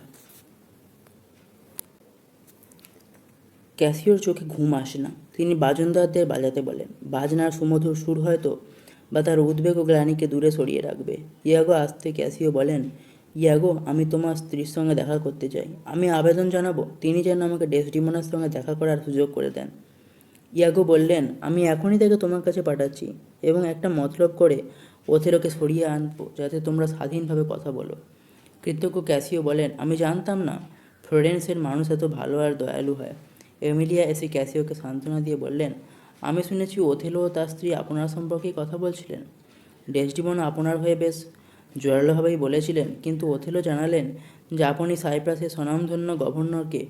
ক্যাসিওর চোখে ঘুম আসে না। তিনি বাজনদারদের বাজাতে বলেন। বাজনার সুমধুর সুর হয়তো বা তার উদ্বেগ ও গ্লানিকে দূরে সরিয়ে রাখবে। ইয়াগো আসতে ক্যাসিও বলেন, ইয়াগো আমি তোমার স্ত্রীর সঙ্গে দেখা করতে চাই। আমি আবেদন জানাবো তিনি যেন আমাকে ডেসডিমোনার সঙ্গে দেখা করার সুযোগ করে দেন। ইয়াগো বললেন, আমি এখনই তাকে তোমার কাছে পাঠাচ্ছি এবং একটা মতলব করে ওথেলোকে সরিয়ে আনবো যাতে তোমরা স্বাধীনভাবে কথা বলো। কৃতজ্ঞ ক্যাসিও বলেন, আমি জানতাম না ফ্লোরেন্সের মানুষ এত ভালো আর দয়ালু হয়। এমিলিয়া এসে ক্যাসিওকে সান্ত্বনা দিয়ে বললেন, আমি শুনেছি ওথেলো ও তার স্ত্রী আপনার সম্পর্কেই কথা বলছিলেন। ডেসডিমোনা আপনার হয়ে বেশ জোরালোভাবেই বলেছিলেন, কিন্তু ওথেলো জানালেন যে আপনি সাইপ্রাসের স্বনামধন্য গভর্নরকে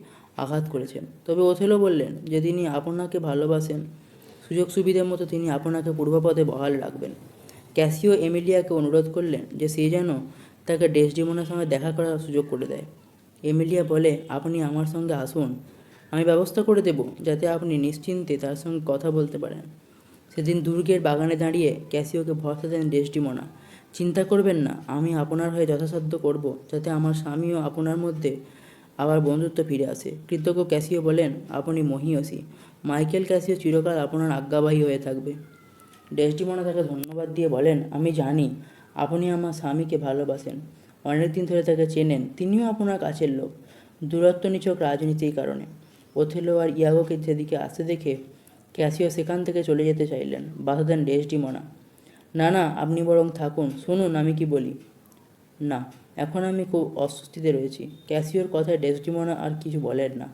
আঘাত করেছেন। তবে ওথেলো বললেন যে তিনি আপনাকে ভালোবাসেন, সুযোগ সুবিধে মতো তিনি আপনাকে পূর্বপদে বহাল রাখবেন। ক্যাসিও এমিলিয়াকে অনুরোধ করলেন যে সে যেন তাকে ডেসডিমোনার সঙ্গে দেখা করার সুযোগ করে দেয়। এমিলিয়া বলে, আপনি আমার সঙ্গে আসুন, আমি ব্যবস্থা করে দেব যাতে আপনি নিশ্চিন্তে তার সঙ্গে কথা বলতে পারেন। সেদিন দুর্গের বাগানে দাঁড়িয়ে ক্যাসিওকে ভরসা দেন ডেসডিমোনা। চিন্তা করবেন না, আমি আপনার হয়ে যথাসাধ্য করব যাতে আমার স্বামী ও আপনার মধ্যে আবার বন্ধুত্ব ফিরে আসে। কৃতজ্ঞ ক্যাসিও বলেন, আপনি মহীয়সী। মাইকেল ক্যাসিও চিরকাল আপনার আজ্ঞাবাহী হয়ে থাকবে। ডেসডিমোনা তাকে ধন্যবাদ দিয়ে বলেন, আমি জানি আপনি আমার স্বামীকে ভালোবাসেন, অনেকদিন ধরে তাকে চেনেন, তিনিও আপনার কাছের লোক। দূরত্ব নিছক রাজনীতির কারণে। ওথেলো আর ইয়াগোকে সেদিকে আসতে দেখে ক্যাসিও সেখান থেকে চলে যেতে চাইলেন। বাধা দেন ডেসডিমোনা। না না, আপনি বরং থাকুন, শুনুন আমি কি বলি। না, এখন আমি খুব অস্বস্তিতে রয়েছি। ক্যাসিওর কথায় ডেসডিমোনা আর কিছু বলেন না।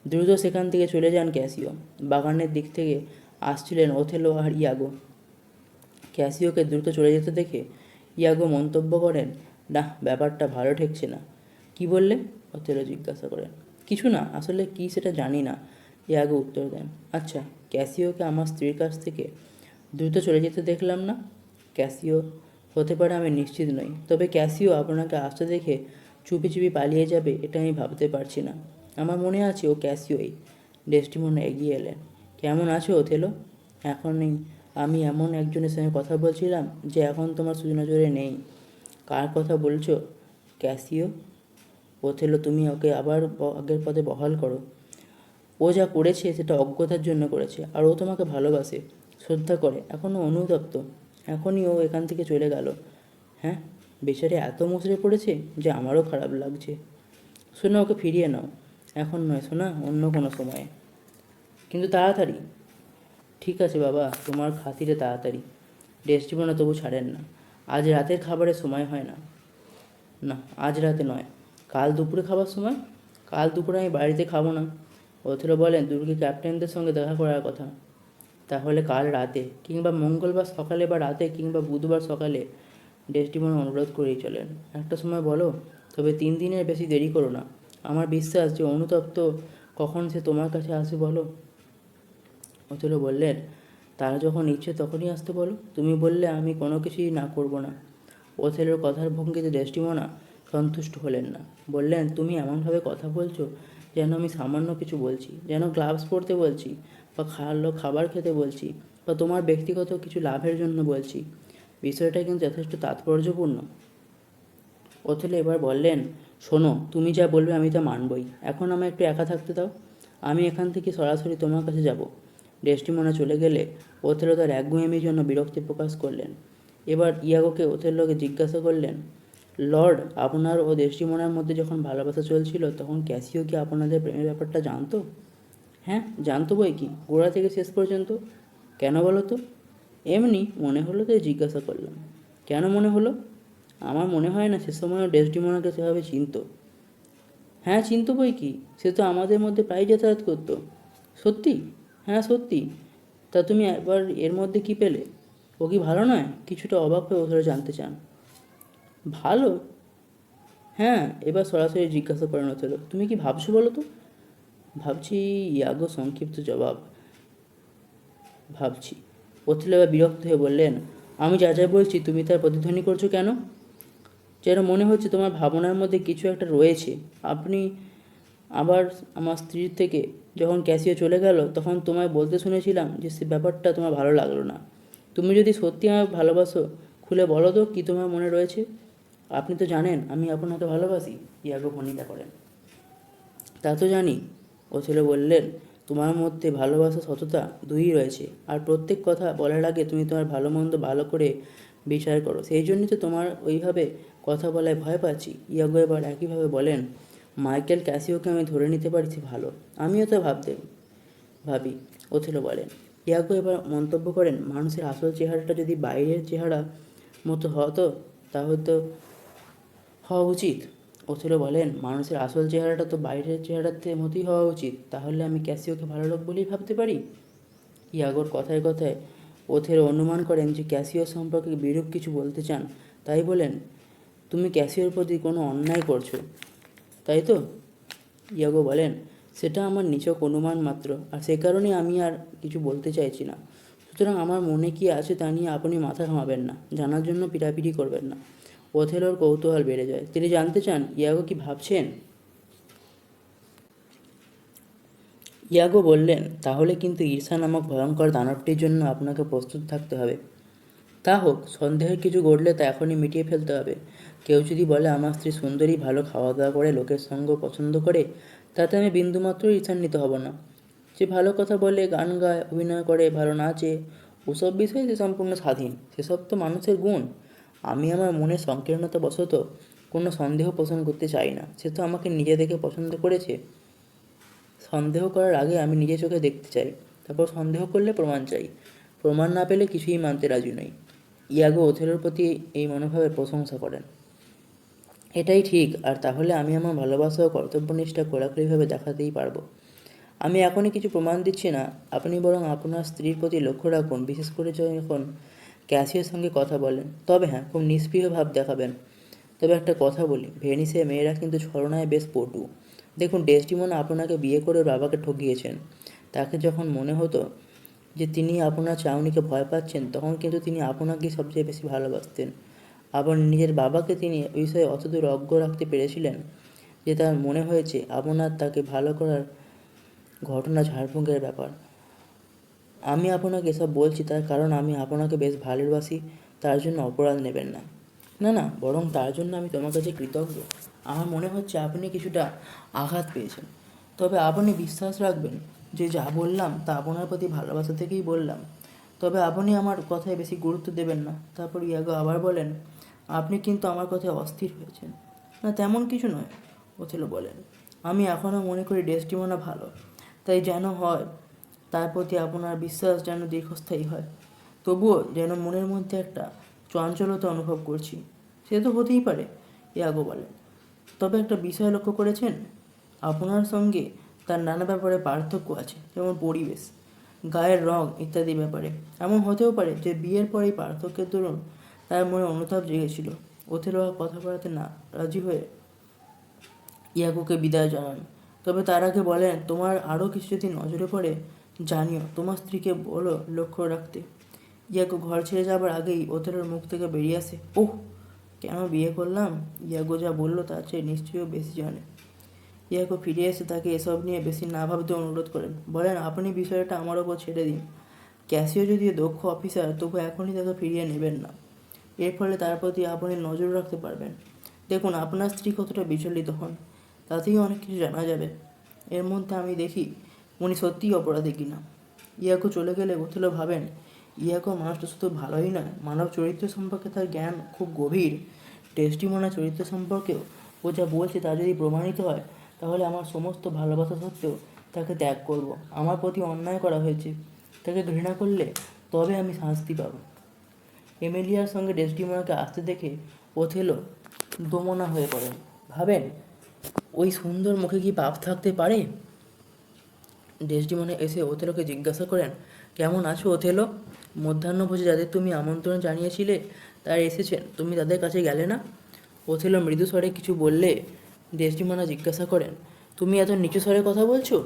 দ্রুত সেখান থেকে চলে যান ক্যাসিও। বাগানের দিক থেকে আসছিলেন ওথেলো আর ইয়াগো। ক্যাসিওকে দ্রুত চলে যেতে দেখে ইয়াগো মন্তব্য করেন, না, ব্যাপারটা ভালো ঠেকছে না। কি বললে? ওথেলো জিজ্ঞাসা করেন। কিছু না, আসলে কি সেটা জানি না, ইয়াগো উত্তর দেন। আচ্ছা, ক্যাসিওকে আমার স্ত্রীর কাছ থেকে দ্রুত চলে যেতে দেখলাম না। ক্যাসিও, হতে পারে, আমি নিশ্চিত নই। তবে ক্যাসিও আপনাকে আসতে দেখে চুপি চুপি পালিয়ে যাবে এটা আমি ভাবতে পারছি না। আমার মনে আছে ও ক্যাসিওই। ডেসটিমোনা এগিয়ে এলেন। কেমন আছো ওথেলো? এখনই আমি এমন একজনের সঙ্গে কথা বলছিলাম যে এখন তোমার সুনজরে নেই। কার কথা বলছো? ক্যাসিও। ওথেলো, তুমি ওকে আবার আগের পদে বহাল করো। ও যা করেছে সেটা অজ্ঞতার জন্য করেছে, আর ও তোমাকে ভালোবাসে, শ্রদ্ধা করে, এখনও অনুতপ্ত। এখনই ও এখান থেকে চলে গেল। হ্যাঁ, বেচারে এত মুচড়ে পড়েছে যে আমারও খারাপ লাগছে। শোনো, ওকে ফিরিয়ে নাও। এখন নয় শোনা, অন্য কোনো সময়ে, কিন্তু তাড়াতাড়ি। ঠিক আছে বাবা, তোমার খাতিরে তাড়াতাড়ি। ডেসডিমোনা তবু ছাড়েন না। আজ রাতের খাবারের সময় হয় না। না, আজ রাতে নয়, কাল দুপুরে খাবার সময়। কাল দুপুরে আমি বাড়িতে খাবো না। ওথেলো বলেন, দুর্গে ক্যাপ্টেনদের সঙ্গে দেখা করার কথা। তাহলে কাল রাতে, কিংবা মঙ্গলবার সকালে বা রাতে, কিংবা বুধবার সকালে। ডেসডিমোনা অনুরোধ করেই চলেন। একটা সময় বলো, তবে 3 দিনের বেশি দেরি করো না। আমার বিশ্বাস যে অনুতপ্ত কখন সে তোমার কাছে আসে বলো। ওথেলো বললেন, তার যখন ইচ্ছে তখনই আসতে বলো। তুমি বললে আমি কোনো কিছুই না করব না। ওথেলোর কথার ভঙ্গিতে ডেসডিমোনা সন্তুষ্ট হলেন না। বললেন, তুমি এমনভাবে কথা বলছো যেন আমি সামান্য কিছু বলছি, যেন গ্লাভস পরতে বলছি, বা ভালো খাবার খেতে বলছি, বা তোমার ব্যক্তিগত কিছু লাভের জন্য বলছি। বিষয়টা কিন্তু যথেষ্ট তাৎপর্যপূর্ণ। ওথেলো এবার বললেন, শোনো, তুমি যা বলবে আমি তা মানবই। এখন আমায় একটু একা থাকতে দাও। আমি এখান থেকে সরাসরি তোমার কাছে যাব। ডেস্টিমোনা চলে গেলে ওথেলো তার একগুঁয়েমির জন্য বিরক্তি প্রকাশ করলেন। এবার ইয়াগোকে ওথেলোকে জিজ্ঞাসা করলেন, লর্ড, আপনার ও ডেস্টিমোনার মধ্যে যখন ভালোবাসা চলছিল তখন ক্যাসিও কি আপনাদের প্রেমের ব্যাপারটা জানতো? হ্যাঁ, জানতো বই কি, গোড়া থেকে শেষ পর্যন্ত। কেন বলো তো? এমনি মনে হলো তাই জিজ্ঞাসা করলাম। কেন মনে হলো? আমার মনে হয় না সে সময়ও ডেসডিমোনাকে সেভাবে চিনতো। হ্যাঁ, চিনতো বই কি, সে তো আমাদের মধ্যে প্রায় যাতায়াত করতো। সত্যি? হ্যাঁ, সত্যি। তা তুমি একবার এর মধ্যে কি পেলে? ও কি ভালো নয়? কিছুটা অবাক হয়ে ওরা জানতে চান। ভালো? হ্যাঁ, এবার সরাসরি জিজ্ঞাসা করানো হলো, তুমি কি ভাবছো বলো তো? ভাবছি। ইয়াগো সংক্ষিপ্ত জবাব, ভাবছি। ওথেলো এবার বিরক্ত হয়ে বললেন, আমি যা যা বলছি তুমি তার প্রতিধ্বনি করছো কেন? যেন মনে হচ্ছে তোমার ভাবনার মধ্যে কিছু একটা রয়েছে। আপনি আবার আমার স্ত্রীর থেকে যখন ক্যাসিও চলে গেল তখন তোমায় বলতে শুনেছিলাম যে সে ব্যাপারটা তোমার ভালো লাগলো না। তুমি যদি সত্যি আমায় ভালোবাসো খুলে বলো তো কী তোমার মনে রয়েছে। আপনি তো জানেন আমি আপনাকে ভালোবাসি। ইয়াগো ভনিতা করেন। তা তো জানি। ওথেলো বললেন, তোমার মধ্যে ভালোবাসা সততা দুইই রয়েছে, আর প্রত্যেক কথা বলার আগে তুমি তোমার ভালো মন্দ ভালো করে বিচার করো। সেই জন্যই তো তোমার ওইভাবে কথা বলায় ভয় পাচ্ছি। ইয়াগো এবার একইভাবে বলেন, মাইকেল ক্যাসিওকে আমি ধরে নিতে পারছি ভালো, আমিও তো ভাবি। ওথেলো বলেন। ইয়াগো এবার মন্তব্য করেন, মানুষের আসল চেহারাটা যদি বাইরের চেহারা মতো হতো তাহলে তো হওয়া উচিত। ওথেলো বলেন, মানুষের আসল চেহারাটা তো বাইরের চেহারার থেকে মতোই হওয়া উচিত। তাহলে আমি ক্যাসিওকে ভালো লোক বলেই ভাবতে পারি? ইয়াগোর কথায় কথায় ওথেলো অনুমান করেন যে ক্যাসিও সম্পর্কে বিরূপ কিছু বলতে চান, তাই বলেন, তুমি ক্যাসিওর প্রতি কোনো অন্যায় করছো, তাই তো? ইয়াগো বলেন, সেটা আমার নিছক অনুমান মাত্র, আর সে কারণেই আমি আর কিছু বলতে চাইছি না। সুতরাং আমার মনে কি আছে তা নিয়ে আপনি মাথা ঘামাবেন না, জানার জন্য পিটাপিটি করবেন না। ওথেলোর কৌতূহল বেড়ে যায়। তিনি জানতে চান ইয়াগো কি ভাবছেন। ইয়াগো বললেন, তাহলে কিন্তু ঈর্ষা নামক ভয়ঙ্কর দানবটির জন্য আপনাকে প্রস্তুত থাকতে হবে। তা হোক, সন্দেহের কিছু ঘটলে তা এখনই মিটিয়ে ফেলতে হবে। কেউ যদি বলে আমার স্ত্রী সুন্দরী, ভালো খাওয়া দাওয়া করে, লোকের সঙ্গ পছন্দ করে, তাতে আমি বিন্দুমাত্র ঈর্ষান্বিত হব না। যে ভালো কথা বলে, গান গায়, অভিনয় করে, ভালো নাচে, ওসব বিষয়ে সে সম্পূর্ণ স্বাধীন। সেসব তো মানুষের গুণ। আমি আমার মনের সংকীর্ণতা বশত কোনো সন্দেহ পোষণ করতে চাই না। সে তো আমাকে নিজে দেখে পছন্দ করেছে। সন্দেহ করার আগে আমি নিজে চোখে দেখতে চাই, তারপর সন্দেহ করলে প্রমাণ চাই। প্রমাণ না পেলে কিছুই মানতে রাজি নই। ইয়াগো ওথেলোর প্রতি এই মনোভাবের প্রশংসা করেন। এটাই ঠিক, আর তাহলে আমি আমার ভালোবাসা ও কর্তব্যনিষ্ঠা খোলাখুলিভাবে দেখাতেই পারবো। আমি এখনই কিছু প্রমাণ দিচ্ছি না, আপনি বরং আপনার স্ত্রীর প্রতি লক্ষ্য রাখুন, বিশেষ করে যখন ক্যাসিওর সঙ্গে কথা বলেন। তবে হ্যাঁ, খুব নিষ্প্রিয় ভাব দেখাবেন। তবে একটা কথা বলি, ভেনিসে মেয়েরা কিন্তু ছলনায় বেশ পটু। দেখুন, ডেসডিমোনা আপনাকে বিয়ে করে ওর বাবাকে ঠকিয়েছেন। তাকে যখন মনে হতো যে তিনি আপনার চাউনিকে ভয় পাচ্ছেন, তখন কিন্তু তিনি আপনাকেই সবচেয়ে বেশি ভালোবাসতেন। আবার নিজের বাবাকে তিনি ওই বিষয়ে অতদূর অজ্ঞ রাখতে পেরেছিলেন যে তার মনে হয়েছে আপনার তাকে ভালো করার ঘটনা ঝাড়ফুঁকের ব্যাপার। আমি আপনাকে এসব বলছি তার কারণ আমি আপনাকে বেশ ভালোবাসি, তার জন্য অপরাধ নেবেন না। না না, বরং তার জন্য আমি তোমার কাছে কৃতজ্ঞ। আমার মনে হচ্ছে আপনি কিছুটা আঘাত পেয়েছেন। তবে আপনি বিশ্বাস রাখবেন যে যা বললাম তা আপনার প্রতি ভালোবাসা থেকেই বললাম। তবে আপনি আমার কথায় বেশি গুরুত্ব দেবেন না। তারপর ইয়াগো আবার বলেন, আপনি কিন্তু আমার কথায় অস্থির হয়েছেন। না, তেমন কিছু নয়। ওথেলো বলেন, আমি এখনও মনে করি ডেসডিমোনা ভালো, তাই যেন হয় তার প্রতি আপনার বিশ্বাস যেন দীর্ঘস্থায়ী হয়। তবুও যেন মনের মধ্যে একটা চঞ্চলতা অনুভব করছি। সে তো হতেই পারে, ইয়াগো বলেন। তবে একটা বিষয় লক্ষ্য করেছেন, আপনার সঙ্গে তার নানা ব্যাপারে পার্থক্য আছে, যেমন পরিবেশ, গায়ের রং ইত্যাদি ব্যাপারে। এমন হতেও পারে যে বিয়ের পরেই পার্থক্যের দরুন তার মনে অনুতাপ জেগেছিল। ওথেলো কথা বলাতে না রাজি হয়ে ইয়াগোকে বিদায় জানান। তবে তার আগে বলেন, তোমার আরও কিছু যদি নজরে পড়ে জানিও, তোমার স্ত্রীকে বলো লক্ষ্য রাখতে। ইয়াগো ঘর ছেড়ে যাবার আগেই ওথেলোর মুখ থেকে বেরিয়ে আসে, ওহ, কেন বিয়ে করলাম? ইয়াগো যা বললো তার চেয়ে নিশ্চয়ই বেশি জানে। ইয়াগো ফিরে এসে তাকে এসব নিয়ে বেশি না ভাবতে অনুরোধ করেন। বলেন, আপনি বিষয়টা আমার ওপর ছেড়ে দিন। ক্যাসিও যদিও দক্ষ অফিসার, তবু এখনই তাকে ফিরিয়ে নেবেন না। এর ফলে তার প্রতি আপনি নজর রাখতে পারবেন। দেখুন, আপনার স্ত্রী কতটা বিচলিত হন, তাতেই অনেক কিছু জানা যাবে। এর মধ্যে আমি দেখি উনি সত্যিই অপরাধী কিনা। ইয়াগো চলে গেলে ওথেলো ভাবেন, ইয়াগো মানুষটা শুধু ভালোই নয়, মানব চরিত্র সম্পর্কে তার জ্ঞান খুব গভীর। ডেসটিমোনা চরিত্র সম্পর্কেও ও যা বলছে তা যদি প্রমাণিত হয়, তাহলে আমার সমস্ত ভালোবাসা সত্ত্বেও তাকে ত্যাগ করব। আমার প্রতি অন্যায় করা হয়েছে, তাকে ঘৃণা করলে তবে আমি শাস্তি পাব। এমিলিয়ার সঙ্গে ডেসটিমোনাকে আসতে দেখে ওথেলো দোমনা হয়ে পড়েন। ভাবেন, ওই সুন্দর মুখে কি পাপ থাকতে পারে? ডেসডিমোনা এসে ওথেলোকে জিজ্ঞাসা করেন, কেমন আছো ওথেলো? মধ্যাহ্নভোজে যাদের তুমি আমন্ত্রণ জানিয়েছিলে তারা এসেছেন, তুমি তাদের কাছে গেলে না? ওথেলো মৃদু স্বরে কিছু বললে ডেসডিমোনা জিজ্ঞাসা করেন, তুমি এত নিচু স্বরে কথা বলছো?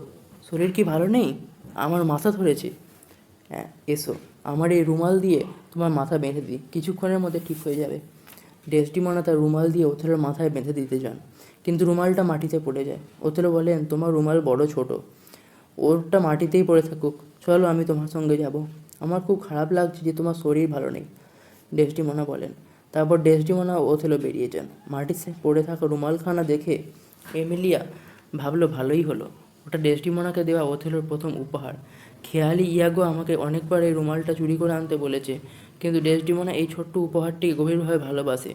শরীর কি ভালো নেই? আমার মাথা ধরেছে। হ্যাঁ, এসো, আমার এই রুমাল দিয়ে তোমার মাথা বেঁধে দিই, কিছুক্ষণের মধ্যে ঠিক হয়ে যাবে। ডেসডিমোনা তার রুমাল দিয়ে ওথেলোর মাথায় বেঁধে দিতে যান, কিন্তু রুমালটা মাটিতে পড়ে যায়। ওথেলো বলেন, তোমার রুমাল বড় ছোট, ওরটা মাটিতেই পড়ে থাকুক, চলো আমি তোমার সঙ্গে যাব। আমার খুব খারাপ লাগছে যে তোমার শরীর ভালো নেই, ডেসডিমোনা বলেন। তারপর ডেসডিমোনা ও ওথেলো বেরিয়ে যান। মাটিতে পড়ে থাকা রুমালখানা দেখে এমিলিয়া ভাবলো ভালোই হলো, ওটা ডেসডিমোনাকে দেওয়া ওথেলোর প্রথম উপহার। খেয়ালি ইয়াগো আমাকে অনেকবার এই রুমালটা চুরি করে আনতে বলেছে, কিন্তু ডেসডিমোনা এই ছোট্ট উপহারটিকে গভীরভাবে ভালোবাসে।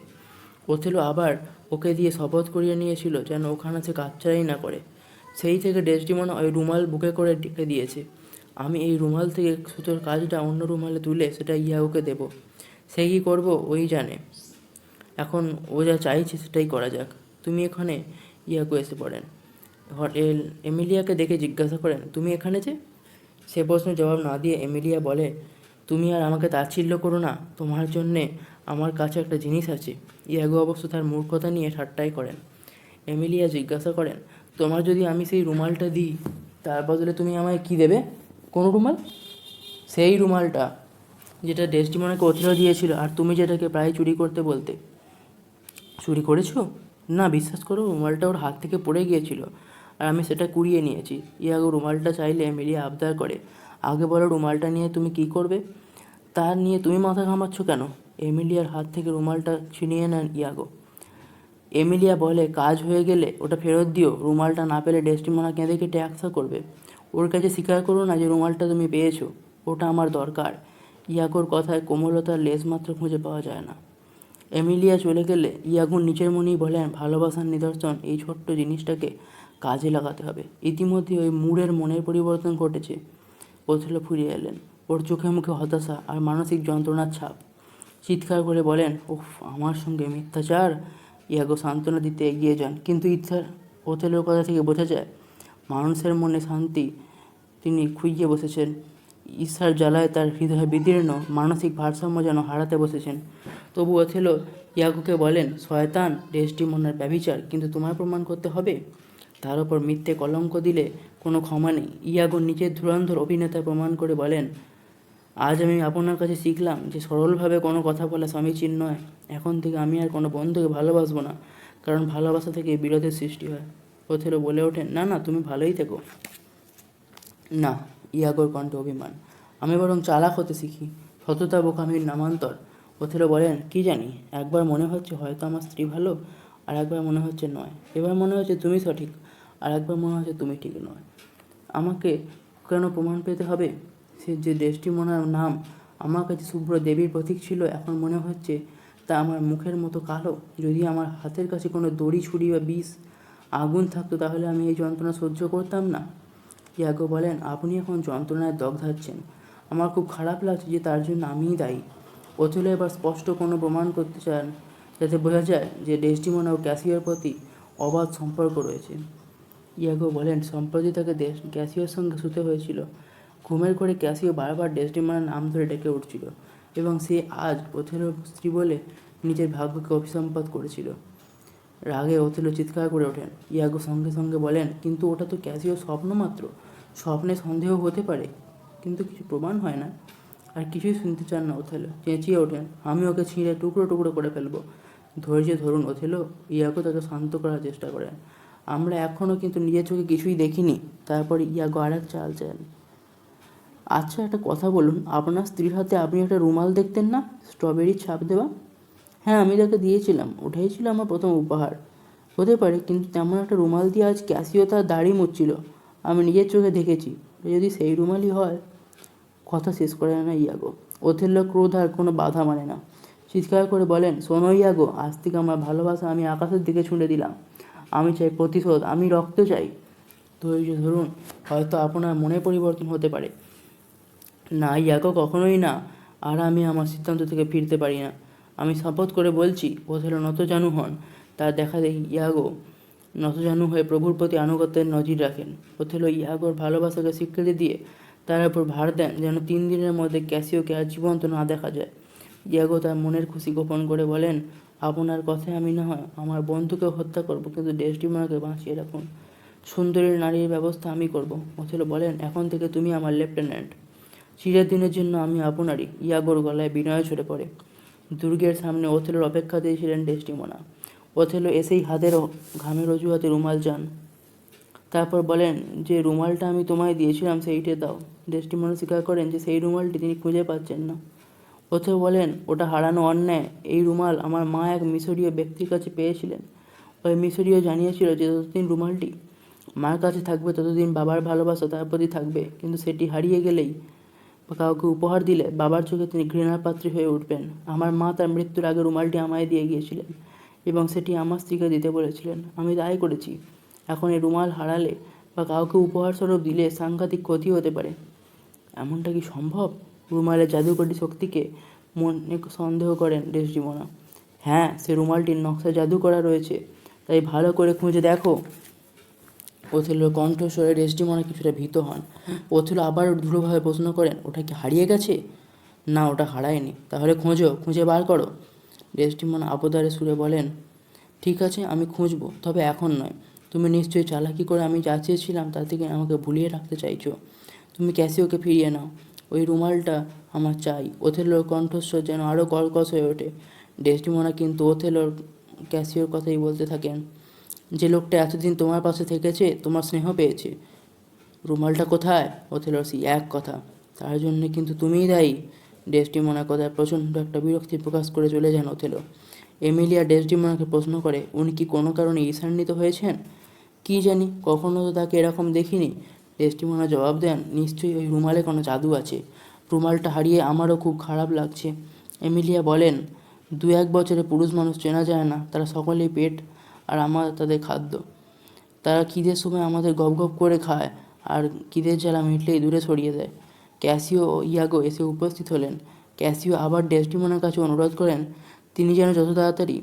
ওথেলো আবার ওকে দিয়ে শপথ করিয়ে নিয়েছিল যেন ওখানে সে কাচ্চারাই না করে। সেই থেকে ডেসডিমোনা ওই রুমাল বুকে করে রেখে দিয়েছে। আমি এই রুমাল থেকে সুতোর কাজটা অন্য রুমালে তুলে সেটা ইয়াগোকে দেব। সে কী করবো ওই জানে। এখন ও যা চাইছে সেটাই করা যাক। তুমি এখানে? ইয়াগো এসে পড়েন। এমিলিয়াকে দেখে জিজ্ঞাসা করেন, তুমি এখানে যে? সে প্রশ্নের জবাব না দিয়ে এমিলিয়া বলে, তুমি আর আমাকে তাচ্ছিল্য করো না, তোমার জন্যে আমার কাছে একটা জিনিস আছে। ইয়াগো অবশ্য তার মূর্খতা নিয়ে ঠাট্টাই করেন। এমিলিয়া জিজ্ঞাসা করেন, তোমার যদি আমি সেই রুমালটা দিই, তার বদলে তুমি আমায় কী দেবে? কোন রুমাল? সেই রুমালটা যেটা ডেসডিমোনাকে ওথেলো দিয়েছিল আর তুমি যেটাকে প্রায় চুরি করতে বলতে। চুরি করেছো? না, বিশ্বাস করো, রুমালটা ওর হাত থেকে পড়ে গিয়েছিল আর আমি সেটা কুড়িয়ে নিয়েছি। ইয়াগো রুমালটা চাইলে এমিলিয়া আবদার করে, আগে বলো রুমালটা নিয়ে তুমি কী করবে? তা নিয়ে তুমি মাথা ঘামাচ্ছ কেন? এমিলিয়ার হাত থেকে রুমালটা ছিনিয়ে নেন ইয়াগো। এমিলিয়া বলে, কাজ হয়ে গেলে ওটা ফেরত দিও, রুমালটা না পেলে ডেসটিমোনা কেঁদে কেটে একসা করবে। ওর কাছে স্বীকার করো না যে রুমালটা তুমি পেয়েছো, ওটা আমার দরকার। ইয়াগোর কথায় কোমলতার লেশমাত্র খুঁজে পাওয়া যায় না। এমিলিয়া চলে গেলে ইয়াগো নিচের মনেই বলেন, ভালোবাসার নিদর্শন এই ছোট্ট জিনিসটাকে কাজে লাগাতে হবে। ইতিমধ্যে ওই মুড়ের মনের পরিবর্তন ঘটেছে। ওথেলো ফিরে এলেন, ওর চোখে মুখে হতাশা আর মানসিক যন্ত্রণার ছাপ। চিৎকার করে বলেন, উফ, আমার সঙ্গে মিথ্যাচার। ইয়াগো সান্ত্বনা দিতে এগিয়ে যান, কিন্তু ইচ্ছার ওথেলোর কথা থেকে বোঝা যায় মানুষের মনে শান্তি তিনি খুইয়ে বসেছেন। ঈর্ষার জ্বালায় তার হৃদয় বিদীর্ণ, মানসিক ভারসাম্য যেন হারাতে বসেছেন। তবু ওথেলো ইয়াগোকে বলেন, শয়তান ডেসডিমোনার ব্যভিচার কিন্তু তোমায় প্রমাণ করতে হবে। তার ওপর মিথ্যে কলঙ্ক দিলে কোনো ক্ষমা নেই। ইয়াগো নিজের ধুরন্ধর অভিনেতা প্রমাণ করে বলেন, আজ আমি আপনার কাছে শিখলাম যে সরলভাবে কোনো কথা বলা সমীচীন নয়। এখন থেকে আমি আর কোনো বন্ধুকে ভালোবাসবো না, কারণ ভালোবাসা থেকে বিরোধের সৃষ্টি হয়। ওথেলো বলে ওঠেন, না না, তুমি ভালোই থেকো। না, ইয়াগোর কণ্ঠে অভিমান, আমি বরং চালাক হতে শিখি, সততা বোকামির নামান্তর। ওথেলো বলেন, কি জানি, একবার মনে হচ্ছে হয়তো আমার স্ত্রী ভালো, আর একবার মনে হচ্ছে নয়। এবার মনে হচ্ছে তুমি সঠিক, আর একবার মনে হচ্ছে তুমি ঠিক নয়। আমাকে কেন প্রমাণ পেতে হবে? সে যে ডেসটিমোনার নাম আমার কাছে শুভ্র দেবীর প্রতীক ছিল, এখন মনে হচ্ছে তা আমার মুখের মতো কালো। যদি আমার হাতের কাছে কোনো দড়ি, ছুরি বা বিষ আগুন থাকতো, তাহলে আমি এই যন্ত্রণা সহ্য করতাম না। ইয়াগো বলেন, আপনি এখন যন্ত্রণায় দগ্ধাচ্ছেন। আমার খুব খারাপ লাগছে যে তার জন্য আমিই দায়ী। ওথেলো এবার স্পষ্ট কোনো প্রমাণ করতে চান, যাতে বোঝা যায় যে ডেসটিমোনা ও ক্যাসিওর প্রতি অবাধ সম্পর্ক রয়েছে। ইয়াগো বলেন, সম্প্রতি তাকে ক্যাসিওর সঙ্গে শুতে হয়েছিল। ঘুমের ঘরে ক্যাসিও বারবার ডেসটিমোনার নাম ধরে ডেকে উঠছিল এবং সে আজ ওথেলোর স্ত্রী বলে নিজের ভাগ্যকে অভিসম্পাত করেছিল। রাগে ওথেলো চিৎকার করে ওঠেন। ইয়াগো সঙ্গে সঙ্গে বলেন, কিন্তু ওটা তো ক্যাসিওর স্বপ্ন মাত্র। স্বপ্নে সন্দেহ হতে পারে, কিন্তু কিছু প্রমাণ হয় না। আর কিছুই শুনতে চান না ওথেলো, চেঁচিয়ে ওঠেন, আমি ওকে ছিঁড়ে টুকরো টুকরো করে ফেলবো। ধৈর্য ধরুন ওথেলো। ইয়াগো তাকে শান্ত করার চেষ্টা করেন। আমরা এখনও কিন্তু নিজের চোখে কিছুই দেখিনি। তারপর ইয়াগো আর এক চাল চাল। আচ্ছা, একটা কথা বলুন, আপনার স্ত্রীর হাতে আপনি একটা রুমাল দেখতেন না, স্ট্রবেরির ছাপ দেওয়া? হ্যাঁ, আমি তাকে দিয়েছিলাম, ওটাই ছিল আমার প্রথম উপহার। হতে পারে, কিন্তু তেমন একটা রুমাল দিয়ে আজ ক্যাসিও তার দাড়ি মুছছিল, আমি নিজের চোখে দেখেছি। যদি সেই রুমালই হয়। কথা শেষ করে না ইয়াগো। ওথেল্লো ক্রোধ আর কোনো বাধা মানে না, চিৎকার করে বলেন, শোনো ইয়াগো, আজ থেকে আমার ভালোবাসা আমি আকাশের দিকে ছুঁড়ে দিলাম। আমি চাই প্রতিশোধ, আমি রক্ত চাই। ধৈর্য ধরুন, হয়তো আপনার মনে পরিবর্তন হতে পারে। না ইয়াগো, কখনোই না। আর আমি আমার সিদ্ধান্ত থেকে ফিরতে পারি না। আমি শপথ করে বলছি। ওথেলো নতজানু হন। তার দেখা দেখি ইয়াগো নতজানু হয়ে প্রভুর প্রতি আনুগত্যের নজির রাখেন। ওথেলো ইয়াগোর ভালোবাসাকে স্বীকৃতি দিয়ে তার উপর ভার দেন যেন 3 দিনের মধ্যে ক্যাসিওকে আর জীবন্ত না দেখা যায়। ইয়াগো তার মনের খুশি গোপন করে বলেন, আপনার কথায় আমি না হয় আমার বন্ধুকে হত্যা করব, কিন্তু ডেসডিমোনাকে বাঁচিয়ে রাখুন। সুন্দরী নারীর ব্যবস্থা আমি করব। ওথেলো বলেন, এখন থেকে তুমি আমার লেফটেন্যান্ট। চিরদিনের জন্য আমি আপনারই। ইয়াগোর গলায় বিনয় ঝরে পড়ে। দুর্গের সামনে ওথেলোর অপেক্ষাতেই ছিলেন ডেসডিমোনা। ওথেলো এসেই হাতের ঘামের অজুহাতে রুমাল চান। তারপর বলেন, যে রুমালটা আমি তোমায় দিয়েছিলাম সেইটে দাও। ডেসডিমোনা স্বীকার করেন যে সেই রুমালটি তিনি খুঁজে পাচ্ছেন না। ওথেলো বলেন, ওটা হারানো অন্যায়। এই রুমাল আমার মা এক মিশরীয় ব্যক্তির কাছে পেয়েছিলেন। ওই মিশরীয় জানিয়েছিল যে যতদিন রুমালটি মার কাছে থাকবে ততদিন বাবার ভালোবাসা তার প্রতি থাকবে, কিন্তু সেটি হারিয়ে গেলেই বা কাউকে উপহার দিলে বাবার চোখে তিনি ঘৃণার পাত্রী হয়ে উঠবেন। আমার মা তার মৃত্যুর আগে রুমালটি আমায় দিয়ে গিয়েছিলেন এবং সেটি আমার স্ত্রীকে দিতে বলেছিলেন। আমি তাই করেছি। এখন এই রুমাল হারালে বা কাউকে উপহারস্বরূপ দিলে সাংঘাতিক ক্ষতি হতে পারে। এমনটা কি সম্ভব? রুমালের জাদুকরী শক্তিকে মনে সন্দেহ করেন ডেসডিমোনা। হ্যাঁ, সে রুমালটির নকশা জাদু করা রয়েছে, তাই ভালো করে খুঁজে দেখো। ওথেলোর কণ্ঠস্বরে ডেসডিমোনা কিছুটা ভীত হন। ওথেলো আবার দৃঢ়ভাবে প্রশ্ন করেন, ওটা কি হারিয়ে গেছে? না, ওটা হারায়নি। তাহলে খোঁজো, খুঁজে বার করো। ডেসডিমোনা আবদারে সুরে বলেন, ঠিক আছে, আমি খুঁজবো, তবে এখন নয়। তুমি নিশ্চয়ই চালাকি করে আমি যা চেয়েছিলাম তা থেকে আমাকে ভুলিয়ে রাখতে চাইছো। তুমি ক্যাসিওকে ফিরিয়ে নাও। ওই রুমালটা আমার চাই। ওথেলোর কণ্ঠস্বর যেন আরও কর্কশ হয়ে ওঠে। ডেসডিমোনা কিন্তু ওথেলোর ক্যাসিওর কথাই বলতে থাকেন। যে লোকটা এতদিন তোমার পাশে থেকেছে, তোমার স্নেহ পেয়েছে। রুমালটা কোথায়? ওথেলোর সেই এক কথা। তার জন্যে কিন্তু তুমিই দায়ী। ডেসডিমোনার কথায় প্রচণ্ড একটা বিরক্তি প্রকাশ করে চলে যান ওথেলো। এমিলিয়া ডেসডিমোনাকে প্রশ্ন করে, উনি কি কোনো কারণে ঈর্ষান্বিত হয়েছেন? কি জানি, কখনো তো তাকে এরকম দেখিনি। ডেসডিমোনা জবাব দেন, নিশ্চয়ই ওই রুমালে কোনো জাদু আছে। রুমালটা হারিয়ে আমারও খুব খারাপ লাগছে। এমিলিয়া বলেন, 2-1 বছরে পুরুষ মানুষ চেনা যায় না, তারা সকলেই পেট আর আমার তাদের খাদ্য। তারা খিদের সময় আমাদের গপ গপ করে খায় আর খিদের জ্বালা মিটলেই দূরে সরিয়ে দেয়। ক্যাসিও ও ইয়াগো এসে উপস্থিত হলেন। ক্যাসিও আবার ডেসডিমোনার কাছে অনুরোধ করেন তিনি যেন যত তাড়াতাড়ি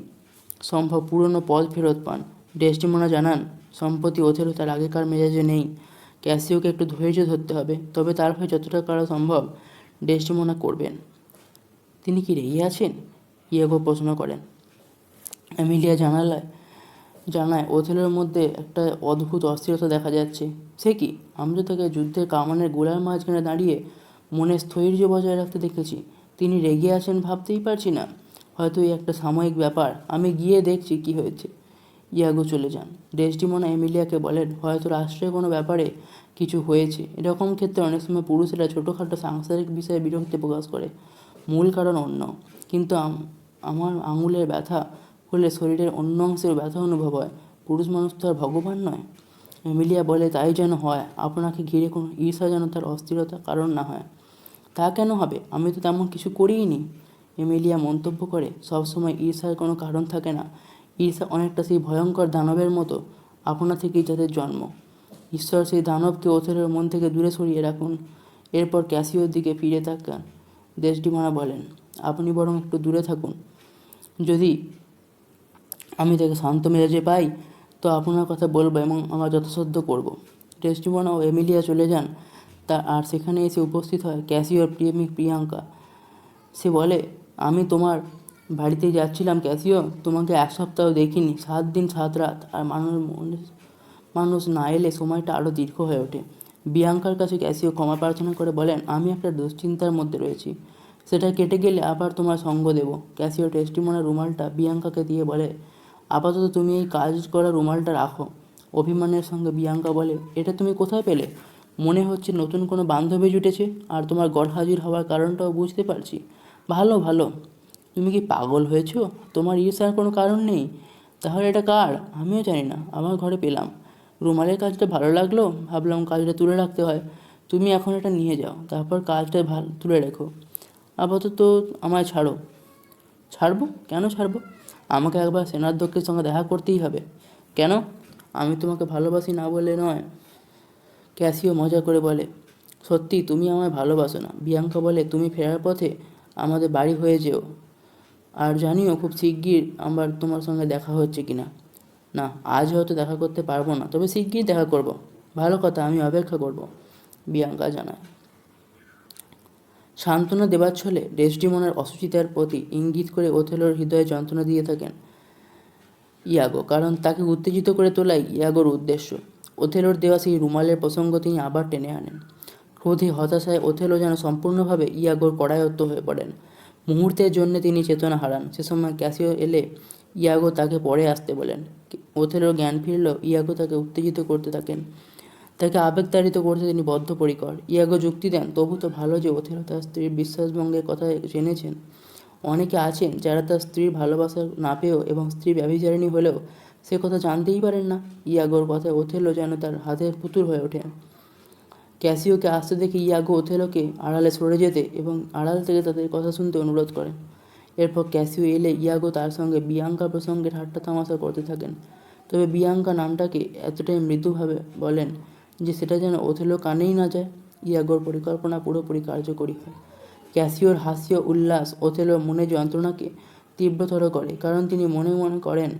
সম্ভব পুরনো পদ ফেরত পান। ডেসডিমোনা জানান, সম্প্রতি ওথেলো তার আগেকার মেজাজে নেই। ক্যাসিওকে একটু ধৈর্য ধরতে হবে, তবে তার হয়ে যতটা করা সম্ভব ডেসডিমোনা করবেন। তিনি কি রেগে আছেন? ইয়াগো প্রশ্ন করেন। এমিলিয়া জানায় ওথেলোর মধ্যে একটা অদ্ভুত অস্থিরতা দেখা যাচ্ছে। সে কি? আমি তো তাকে যুদ্ধের কামানের গোলার মাঝখানে দাঁড়িয়ে মনে স্থৈর্য বজায় রাখতে দেখেছি। তিনি রেগে আছেন ভাবতেই পারছি না। হয়তো এই একটা সাময়িক ব্যাপার, আমি গিয়ে দেখছি কি হয়েছে। ইয়াগো চলে যান। ডেসডিমোনা এমিলিয়াকে বলেন, হয়তো রাষ্ট্রের কোনো ব্যাপারে কিছু হয়েছে। এরকম ক্ষেত্রে অনেক সময় পুরুষেরা ছোটোখাটো সাংসারিক বিষয়ে বিরক্তি প্রকাশ করে, মূল কারণ অন্য। কিন্তু আমার আঙুলের ব্যথা হলে শরীরের অন্য অংশের ব্যথা অনুভব হয়। পুরুষ মানুষ তো আর ভগবান নয়। এমিলিয়া বলে, তাই যেন হয়। আপনাকে ঘিরে কোনো ঈর্ষা যেন তার অস্থিরতা কারণ না হয়। তা কেন হবে? আমি তো তেমন কিছু করিইনি। এমিলিয়া মন্তব্য করে, সবসময় ঈর্ষার কোনো কারণ থাকে না। ঈর্ষা অনেকটা সেই ভয়ঙ্কর দানবের মতো, আপনা থেকেই যাদের জন্ম। ঈশ্বর সেই দানবকে ওথেলোর মন থেকে দূরে সরিয়ে রাখুন। এরপর ক্যাসিওর দিকে ফিরে তাকান। ডেসডিমোনা বলেন, আপনি বরং একটু দূরে থাকুন। যদি আমি তাকে শান্ত মেজাজে পাই তো আপনার কথা বলবো এবং আমার যথাসাধ্য করব। ডেসডিমোনা ও এমিলিয়া চলে যান। আর সেখানে এসে উপস্থিত হয় ক্যাসিওর প্রেমিক প্রিয়াঙ্কা। সে বলে, আমি তোমার বাড়িতেই যাচ্ছিলাম ক্যাসিও, তোমাকে 1 সপ্তাহ দেখিনি, 7 দিন 7 রাত। আর মানুষ না এলে সময়টা আরও দীর্ঘ হয়ে ওঠে। বিয়াঙ্কার কাছে ক্যাসিও ক্ষমা প্রার্থনা করে বলেন, আমি একটা দুশ্চিন্তার মধ্যে রয়েছি, সেটা কেটে গেলে আবার তোমার সঙ্গ দেব। ক্যাসিও ডেসডিমোনার রুমালটা বিয়াঙ্কাকে দিয়ে বলে, আপাতত তুমি এই কাজ করা রুমালটা রাখো। অভিমানের সঙ্গে বিয়াঙ্কা বলে, এটা তুমি কোথায় পেলে? মনে হচ্ছে নতুন কোনো বান্ধবী জুটেছে, আর তোমার গড়হাজির হওয়ার কারণটাও বুঝতে পারছি। ভালো ভালো। তুমি কি পাগল হয়েছো? তোমার ঈর্ষার কোনো কারণ নেই। তাহলে এটা কার? আমিও জানি না, আমার ঘরে পেলাম। রুমালের কাজটা ভালো লাগলো, ভাবলাম কাজটা তুলে রাখতে হয়। তুমি এখন এটা নিয়ে যাও, তারপর কাজটা তুলে রেখো। আপাতত আমায় ছাড়ো। ছাড়বো? কেন ছাড়বো? আমাকে একবার সেনাধ্যক্ষের সঙ্গে দেখা করতেই হবে। কেন? আমি তোমাকে ভালোবাসি না বলে নয়। ক্যাসিও মজা করে বলে, সত্যি তুমি আমায় ভালোবাসো না। বিয়াঙ্কা বলে, তুমি ফেরার পথে আমাদের বাড়ি হয়ে যেও, আর জানিও খুব শিগগির আমার তোমার সঙ্গে দেখা হচ্ছে কিনা। না, আজ হয়তো দেখা করতে পারবো না, তবে শিগগির দেখা করব। ভালো কথা, আমি অপেক্ষা করব, বিয়াঙ্কা জানায়। সান্ত্বনা দেবার ছলে ডেসডিমোনার অসুচিতার প্রতি ইঙ্গিত করে ওথেলোর হৃদয়ে যন্ত্রণা দিয়ে থাকেন ইয়াগো, কারণ তাকে উত্তেজিত করে তোলাই ইয়াগোর উদ্দেশ্য। ওথেলোর দেওয়া সেই রুমালের প্রসঙ্গ তিনি আবার টেনে আনেন। ক্রোধে হতাশায় ওথেলো যেন সম্পূর্ণভাবে ইয়াগোর করায়ত্ত হয়ে পড়েন। মুহূর্তের জন্য তিনি চেতনা হারান। সে সময় ক্যাসিও এলে ইয়াগো তাকে পরে আসতে বলেন। ওথেলোর জ্ঞান ফিরল। ইয়াগো তাকে উত্তেজিত করতে থাকেন, তাকে আবেগতাড়িত করতে তিনি বদ্ধপরিকর। ইয়াগো যুক্তি দেন, তবু তো ভালো যে ওথেলো তার স্ত্রীর বিশ্বাসভঙ্গের কথা জেনেছেন। অনেকে আছেন যারা তার স্ত্রীর ভালোবাসা না পেয়েও এবং স্ত্রী ব্যভিচারিণী হলেও সে কথা জানতেই পারেন না। ইয়াগোর কথায় ওথেলো যেন তার হাতের পুতুল হয়ে ওঠেন। ক্যাসিওকে আসতে দেখে ইয়াগো ওথেলোকে আড়ালে সরে যেতে এবং আড়াল থেকে তাদের কথা শুনতে অনুরোধ করেন। এরপর ক্যাসিও এলে ইয়াগো তার সঙ্গে বিয়াঙ্কা প্রসঙ্গে ঠাট্টা তামাশা করতে থাকেন। তবে বিয়াঙ্কা নামটাকে এতটাই মৃদুভাবে বলেন যে সেটা যেন ওথেলো কানেই না যায়। ইয়াগোর পরিকল্পনা পুরোপুরি কার্যকরী হয়। ক্যাসিওর হাস্য উল্লাস ওথেলোর মনে যন্ত্রণাকে তীব্রতর করে, কারণ তিনি মনে মনে করেন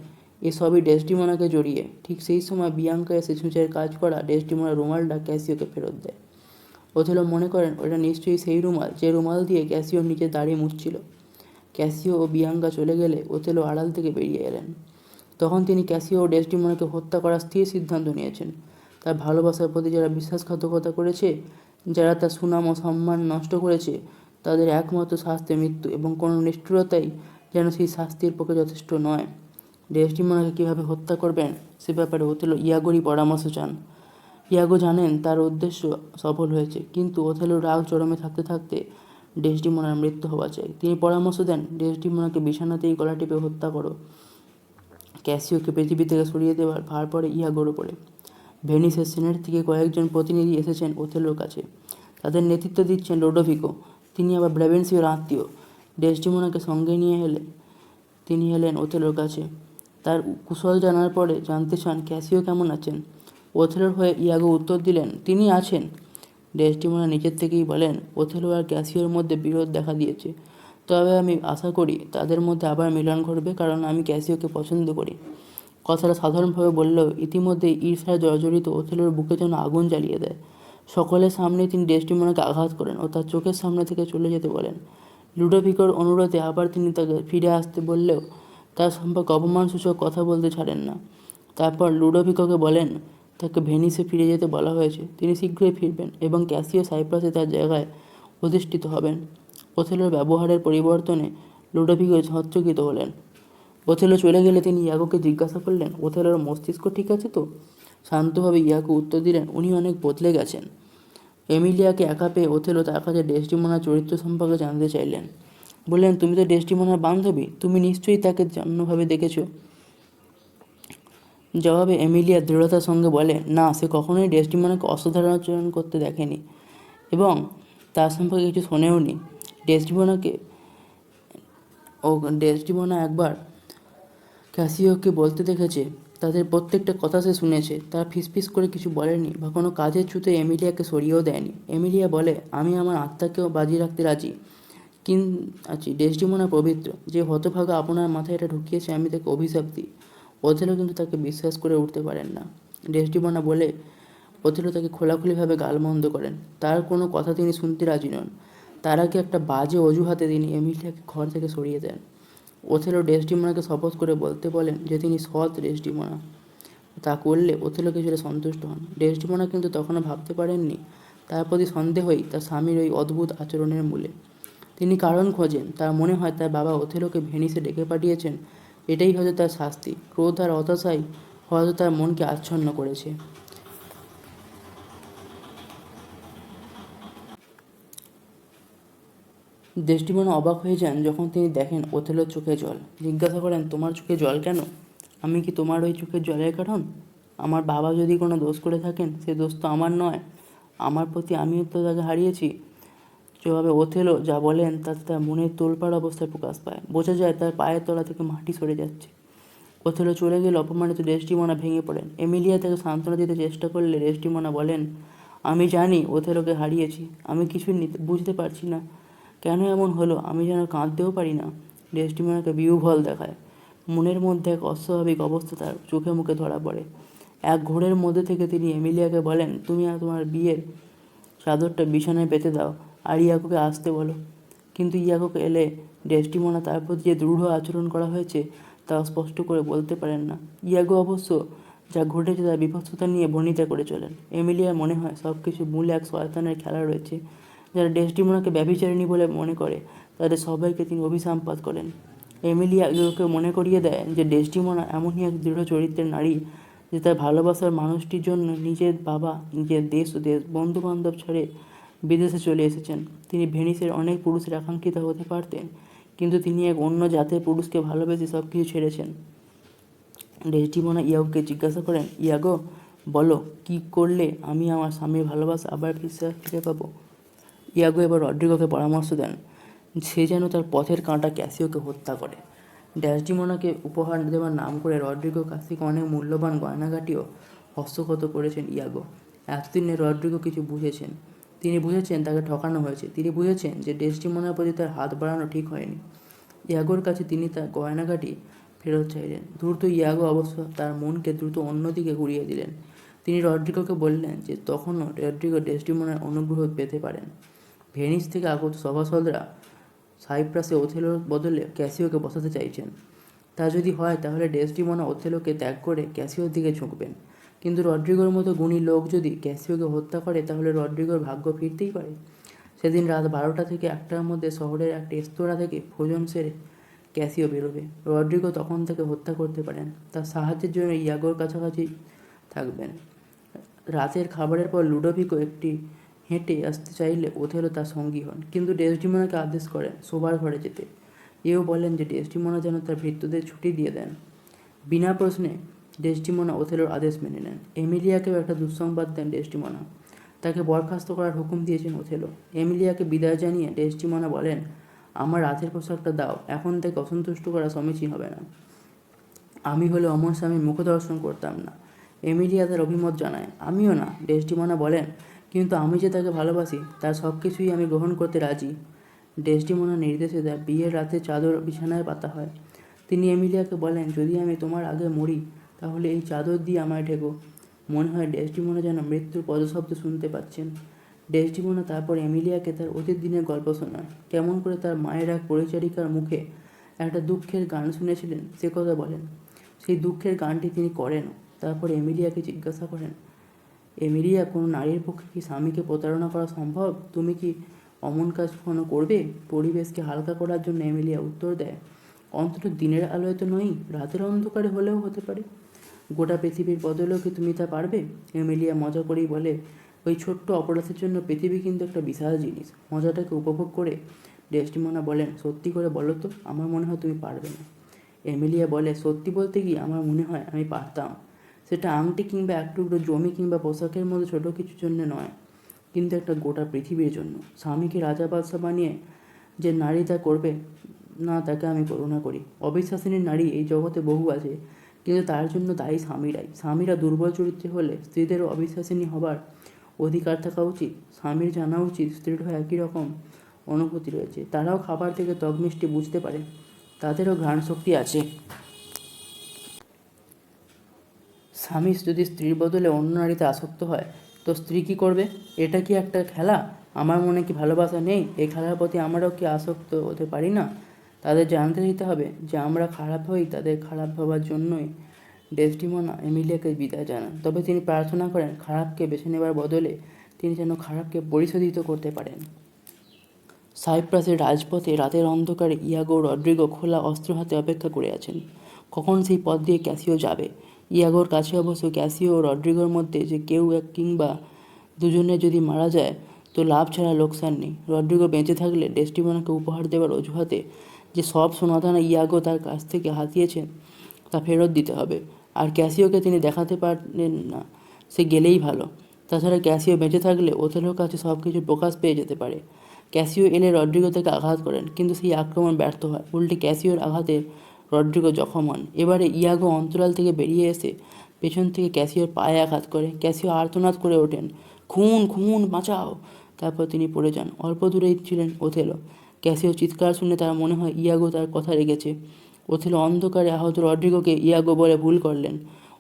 এসবই ডেসডিমোনাকে জড়িয়ে। ঠিক সেই সময় বিয়াঙ্কা এসে ছুঁচের কাজ করা ডেসডিমোনার রুমালটা ক্যাসিওকে ফেরত দেয়। ওথেলো মনে করেন ওটা নিশ্চয়ই সেই রুমাল যে রুমাল দিয়ে ক্যাসিও নিজের দাড়ি মুছছিল। ক্যাসিও ও বিয়াঙ্কা চলে গেলে ওথেলো আড়াল থেকে বেরিয়ে এলেন। তখন তিনি ক্যাসিও ও ডেসডিমোনাকে হত্যা করার স্থির সিদ্ধান্ত নিয়েছেন। তার ভালোবাসার প্রতি যারা বিশ্বাসঘাতকতা করেছে, যারা তার সুনাম ও সম্মান নষ্ট করেছে, তাদের একমাত্র শাস্তি মৃত্যু, এবং কোনো নিষ্ঠুরতাই যেন সেই শাস্তির পক্ষে যথেষ্ট নয়। ডেসডিমোনাকে কীভাবে হত্যা করবেন সে ব্যাপারে ওথেলো ইয়াগোরই পরামর্শ চান। ইয়াগো জানেন তার উদ্দেশ্য সফল হয়েছে, কিন্তু ওথেলোর রাগ চরমে থাকতে থাকতে ডেসডিমোনার মৃত্যু হওয়া চাই। তিনি পরামর্শ দেন, ডেসডিমোনাকে বিছানাতেই গলা টিপে হত্যা করো। ক্যাসিওকে পৃথিবী থেকে সরিয়ে দেওয়ার ভার পড়ে ইয়াগোর ওপরে। ভেনিসের সিনেট থেকে কয়েকজন প্রতিনিধি এসেছেন ওথেলোর কাছে। তাদের নেতৃত্ব দিচ্ছেন লোডোভিকো। তিনি আবার ব্রাবেন্সীয়র আত্মীয়। ডেসডিমোনাকে সঙ্গে নিয়ে তিনি এলেন ওথেলোর কাছে। তার কুশল জানার পরে জানতে চান ক্যাসিও কেমন আছেন। ওথেলোর হয়ে ইয়াগো উত্তর দিলেন, তিনি আছেন। ডেসডিমোনা নিজের থেকেই বলেন, ওথেলো আর ক্যাসিওর মধ্যে বিরোধ দেখা দিয়েছে, তবে আমি আশা করি তাদের মধ্যে আবার মিলন ঘটবে, কারণ আমি ক্যাসিওকে পছন্দ করি। কথাটা সাধারণভাবে বললেও ইতিমধ্যেই ঈর্ষায় জর্জরিত ওথেলোর বুকে যেন আগুন জ্বালিয়ে দেয়। সকলের সামনে তিনি ডেসডিমোনাকে আঘাত করেন ও তার চোখের সামনে থেকে চলে যেতে বলেন। লুডোভিকোর অনুরোধে আবার তিনি তাকে ফিরে আসতে বললেও তার সম্পর্কে অপমানসূচক কথা বলতে ছাড়েন না। তারপর লুডোভিকোকে বলেন তাকে ভেনিসে ফিরে যেতে বলা হয়েছে, তিনি শীঘ্রই ফিরবেন এবং ক্যাসিও সাইপ্রাসে তার জায়গায় অধিষ্ঠিত হবেন। ওথেলোর ব্যবহারের পরিবর্তনে লুডোভিকো হতচকিত হলেন। ওথেলো চলে গেলে তিনি ইয়াগোকে জিজ্ঞাসা করলেন, ওথেলোর মস্তিষ্ক ঠিক আছে তো? শান্তভাবে ইয়াগো উত্তর দিলেন, উনি অনেক বদলে গেছেন। এমিলিয়াকে একা পেয়ে ওথেলো তার কাছে ডেসডিমোনার চরিত্র সম্পর্কে জানতে চাইলেন। বললেন, তুমি তো ডেসডিমোনার বান্ধবী, তুমি নিশ্চয়ই তাকে অন্যভাবে দেখেছো। জবাবে এমিলিয়া দৃঢ়তার সঙ্গে বলে, না, সে কখনোই ডেসডিমোনাকে অসাধারণ আচরণ করতে দেখেনি এবং তার সম্পর্কে কিছু শোনেও নি। ডেসডিমোনা একবার ক্যাসিওকে বলতে দেখেছে, তাদের প্রত্যেকটা কথা সে শুনেছে। তারা ফিসফিস করে কিছু বলেনি বা কোনো কাজের ছুতে এমিলিয়াকে সরিয়েও দেয়নি। এমিলিয়া বলে, আমি আমার আত্মাকেও বাজি রাখতে রাজি আছি ডেসডিমোনা পবিত্র। যে হতভাগা আপনার মাথায় এটা ঢুকিয়েছে আমি তাকে অভিশাপ দিই। ওথেলো কিন্তু তাকে বিশ্বাস করে উঠতে পারেন না। ডেসডিমোনা বলে ওথেলো তাকে খোলাখুলিভাবে গালমন্দ করেন। তার কোনো কথা তিনি শুনতে রাজি নন। তার আগে একটা বাজে অজুহাতে তিনি এমিলিয়াকে ঘর থেকে সরিয়ে দেন। ওথেলো ডেসডিমোনাকে শপথ করে বলতে বলেন যে তিনি সৎ ডেসডিমোনা। তা করলে ওথেলো কিছুটা সন্তুষ্ট হন। ডেসডিমোনা কিন্তু তখনও ভাবতে পারেননি তার প্রতি সন্দেহই তার স্বামীর ওই অদ্ভুত আচরণের মূলে। তিনি কারণ খোঁজেন। তার মনে হয় তার বাবা ওথেলোকে ভেনিসে ডেকে পাঠিয়েছেন, এটাই হয়তো তার শাস্তি। ক্রোধ আর হতাশায় হয়তো তার মনকে আচ্ছন্ন করেছে। ডেসডিমোনা অবাক হয়ে যান যখন তিনি দেখেন ওথেলোর চোখে জল। জিজ্ঞাসা করেন, তোমার চোখে জল কেন? আমি কি তোমার ওই চোখের জলের কারণ? আমার বাবা যদি কোনো দোষ করে থাকেন, সে দোষ তো আমার নয়। আমার প্রতি আমিও তো তাকে হারিয়েছি। যেভাবে ওথেলো যা বলেন তাতে তার মনের তোলপাড় অবস্থায় প্রকাশ পায়। বোঝা যায় তার পায়ের তলা থেকে মাটি সরে যাচ্ছে। ওথেলো চলে গেলে অপমানিত ডেসডিমোনা ভেঙে পড়েন। এমিলিয়া তাকে সান্ত্বনা দিতে চেষ্টা করলে ডেসডিমোনা বলেন, আমি জানি ওথেলোকে হারিয়েছি। আমি কিছু বুঝতে পারছি না কেন এমন হলো। আমি যেন কাঁদতেও পারি না। ডেসডিমোনাকে বিহ্বল দেখায়। মনের মধ্যে এক অস্বাভাবিক অবস্থা তার চোখে মুখে ধরা পড়ে। এক ঘোরের মধ্যে থেকে তিনি এমিলিয়াকে বলেন, তুমি আর তোমার বিয়ের চাদরটা বিছানায় পেতে দাও আর ইয়াকোকে আসতে বলো। কিন্তু ইয়াকোকে এলে ডেসডিমোনা তার প্রতি যে দৃঢ় আচরণ করা হয়েছে তা স্পষ্ট করে বলতে পারেন না। ইয়াগো অবশ্য যা ঘটেছে তার বিভৎসতা নিয়ে বর্ণিতা করে চলেন। এমিলিয়ার মনে হয় সব কিছু মূলে এক শয়তানের খেলা রয়েছে। যারা ডেসডিমোনাকে ব্যভিচারিণী বলে মনে করে তাদের সবাইকে তিনি অভিসম্পাত করেন। এমিলিয়া ইয়াগোকে মনে করিয়ে দেয় যে ডেসডিমোনা এমনই এক দৃঢ় চরিত্রের নারী যে তার ভালোবাসার মানুষটির জন্য নিজের বাবা, নিজের দেশ ও বন্ধু বান্ধব ছেড়ে বিদেশে চলে এসেছেন। তিনি ভেনিসের অনেক পুরুষের আকাঙ্ক্ষিত হতে পারতেন, কিন্তু তিনি এক অন্য জাতের পুরুষকে ভালোবেসে সব কিছু ছেড়েছেন। ডেসডিমোনা ইয়াগোকে জিজ্ঞাসা করেন, ইয়াগো বলো, কি করলে আমি আমার স্বামীর ভালোবাসা আবার ফিরে পাবো? ইয়াগো এবার রড্রিগোকে পরামর্শ দেন সে যেন তার পথের কাঁটা ক্যাসিওকে হত্যা করে। ডেসডিমোনাকে উপহার দেওয়ার নাম করে রড্রিগো কাছ থেকে অনেক মূল্যবান গয়নাগাটিও হস্তগত করেছেন ইয়াগো। এতদিনে রড্রিগো কিছু বুঝেছেন। তিনি বুঝেছেন তাকে ঠকানো হয়েছে। তিনি বুঝেছেন যে ডেসডিমোনার প্রতি তার হাত বাড়ানো ঠিক হয়নি। ইয়াগোর কাছে তিনি তার গয়নাগাটি ফেরত চাইলেন। দ্রুত ইয়াগো অবশ্য তার মনকে দ্রুত অন্যদিকে ঘুরিয়ে দিলেন। তিনি রড্রিগোকে বললেন যে তখনও রড্রিগো ডেসডিমোনার অনুগ্রহ পেতে পারেন। ভেনিস থেকে আগত সভাসদরা সাইপ্রাসে ওথেলোর বদলে ক্যাসিওকে বসাতে চাইছেন। তা যদি হয় তাহলে ডেসডিমোনা ওথেলোকে ত্যাগ করে ক্যাসিওর দিকে ঝুঁকবেন। কিন্তু রড্রিগোর মতো গুণী লোক যদি ক্যাসিওকে হত্যা করে তাহলে রড্রিগোর ভাগ্য ফিরতেই পারে। সেদিন রাত 12টা থেকে 1টার মধ্যে শহরের এক রেস্তোরাঁ থেকে ভোজন সেরে ক্যাসিও বেরোবে। রড্রিগো তখন থেকে হত্যা করতে পারেন। তার সাহায্যের জন্য ইয়াগোর কাছাকাছি থাকবেন। রাতের খাবারের পর লুডোভিকো একটি হেঁটে আসতে চাইলে ওথেলো তার সঙ্গী হন, কিন্তু ডেসডিমোনাকে আদেশ করেন শোবার ঘরে যেতে। এও বলেন যে ডেসডিমোনা যেন তার ভৃত্যদের ছুটি দিয়ে দেন। বিনা প্রশ্নে ডেসডিমোনা ওথেলোর আদেশ মেনে নেন। এমিলিয়াকেও একটা দুঃসংবাদ দেন ডেসডিমোনা। তাকে বরখাস্ত করার হুকুম দিয়েছেন ওথেলো। এমিলিয়াকে বিদায় জানিয়ে ডেসডিমোনা বলেন, আমার রাতের পোশাকটা দাও, এখন থেকে অসন্তুষ্ট করা সমীচীন হবে না। আমি হলে অমর স্বামীর মুখ দর্শন করতাম না। এমিলিয়া তার অভিমত জানায়, আমিও না। ডেসডিমোনা বলেন, কিন্তু আমি যে তাকে ভালোবাসি তার সব কিছুই আমি গ্রহণ করতে রাজি। ডেসডিমোনার নির্দেশে তার বিয়ের রাতে চাদর বিছানায় পাতা হয়। তিনি এমিলিয়াকে বলেন, যদি আমি তোমার আগে মরি তাহলে এই চাদর দিয়ে আমায় ঢেকো। মনে হয় ডেসডিমোনা যেন মৃত্যুর পদশব্দ শুনতে পাচ্ছেন। ডেসডিমোনা তারপর এমিলিয়াকে তার অতীত দিনের গল্প শোনায়। কেমন করে তার মায়ের এক পরিচারিকার মুখে একটা দুঃখের গান শুনেছিলেন সে কথা বলেন। সেই দুঃখের গানটি তিনি করেন। তারপর এমিলিয়াকে জিজ্ঞাসা করেন, এমিলিয়া, কোনো নারীর পক্ষে কি স্বামীকে প্রতারণা করা সম্ভব? তুমি কি অমন কাজ কখনো করবে? পরিবেশকে হালকা করার জন্য এমিলিয়া উত্তর দেয়, অন্তত দিনের আলোয় তো নই, রাতের অন্ধকারে হলেও হতে পারে। গোটা পৃথিবীর বদলেও কি তুমি তা পারবে? এমিলিয়া মজা করেই বলে, ওই ছোট্ট অপরাধের জন্য পৃথিবী কিন্তু একটা বিশাল জিনিস। মজাটাকে উপভোগ করে ডেসডিমোনা বলেন, সত্যি করে বলো তো, আমার মনে হয় তুমি পারবে না। এমিলিয়া বলে, সত্যি বলতে কি আমার মনে হয় আমি পারতাম। সেটা আংটি কিংবা এক টুকরো জমি কিংবা পোশাকের মতো ছোটো কিছুর জন্য নয়, কিন্তু একটা গোটা পৃথিবীর জন্য। স্বামীকে রাজা বাদশা বানিয়ে যে নারী তা করবে না তাকে আমি করুণা করি। অবিশ্বাসিনী নারী এই জগতে বহু আছে, কিন্তু তার জন্য দায়ী স্বামীরাই। স্বামীরা দুর্বল চরিত্রে হলে স্ত্রীদেরও অবিশ্বাসিনী হবার অধিকার থাকা উচিত। স্বামীর জানা উচিত স্ত্রীরও একই রকম অনুভূতি রয়েছে। তারাও খাবার থেকে ত্বক মিষ্টি বুঝতে পারে, তাদেরও ঘ্রাণ শক্তি আছে। স্বামী যদি স্ত্রীর বদলে অন্য নারীতে আসক্ত হয় তো স্ত্রী কী করবে? এটা কি একটা খেলা? আমার মনে কি ভালোবাসা নেই? এই খেলার প্রতি আমরাও কি আসক্ত হতে পারি না? তাদের জানতে দিতে হবে যে আমরা খারাপ হই তাদের খারাপ ভাবার জন্যই। ডেসডিমোনা এমিলিয়াকে বিদায় জানান, তবে তিনি প্রার্থনা করেন খারাপকে বেছে নেবার বদলে তিনি যেন খারাপকে পরিশোধিত করতে পারেন। সাইপ্রাসের রাজপথে রাতের অন্ধকারে ইয়াগো রড্রিগো খোলা অস্ত্র হাতে অপেক্ষা করে আছেন। কখন সেই পথ দিয়ে ক্যাসিও যাবে ইয়াগোর কাছে অবশ্য ক্যাসিও ও রড্রিগোর মধ্যে যে কেউ এক কিংবা দুজনে যদি মারা যায় তো লাভ ছাড়া লোকসান নেই। রড্রিগো বেঁচে থাকলে ডেস্টিমোনাকে উপহার দেওয়ার অজুহাতে যে সব সোনাদানা ইয়াগো তার কাছ থেকে হাতিয়েছেন তা ফেরত দিতে হবে, আর ক্যাসিওকে তিনি দেখাতে পারেন না, সে গেলেই ভালো। তাছাড়া ক্যাসিও বেঁচে থাকলে ওথেলোর কাছে সব কিছু প্রকাশ পেয়ে যেতে পারে। ক্যাসিও এলে রড্রিগো তাকে আঘাত করেন, কিন্তু সেই আক্রমণ ব্যর্থ হয়। উল্টে ক্যাসিওর আঘাতে রড্রিগো জখম হন। এবারে ইয়াগো অন্তরাল থেকে বেরিয়ে এসে পেছন থেকে ক্যাসিওর পায়ে আঘাত করে। ক্যাসিও আর্তনাদ করে ওঠেন, খুন খুন, বাঁচাও। তারপর তিনি পড়ে যান। অল্প দূরেই ছিলেন ওথেলো। ক্যাসিও চিৎকার শুনে তার মনে হয় ইয়াগো তার কথা রেখেছে। ওথেলো অন্ধকারে আহত রড্রিগোকে ইয়াগো বলে ভুল করলেন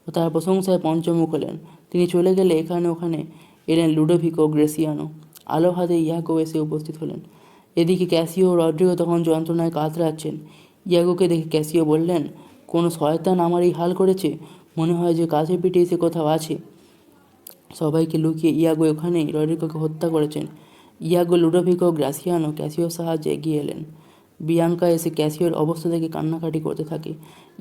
ও তার প্রশংসায় পঞ্চমুখ হলেন। তিনি চলে গেলে এখানে ওখানে এলেন লুডোভিকো গ্রেসিয়ানো। আলো হাতে ইয়াগো এসে উপস্থিত হলেন। এদিকে ক্যাসিও ও রড্রিগো তখন যন্ত্রণায় কাতরাচ্ছেন। ইয়াগোকে দেখে ক্যাসিও বললেন, কোনো শয়তান আমার এই হাল করেছে, মনে হয় যে কাছে পিঠে এসে কোথাও আছে। সবাইকে লুকিয়ে ইয়াগো ওখানেই রড্রিগোকে হত্যা করেছেন। ইয়াগো, লুডোভিকো, গ্রাসিয়ানো ক্যাসিওর সাহায্যে এগিয়ে এলেন। বিয়াঙ্কা এসে ক্যাসিওর অবস্থা থেকে কান্নাকাটি করতে থাকে।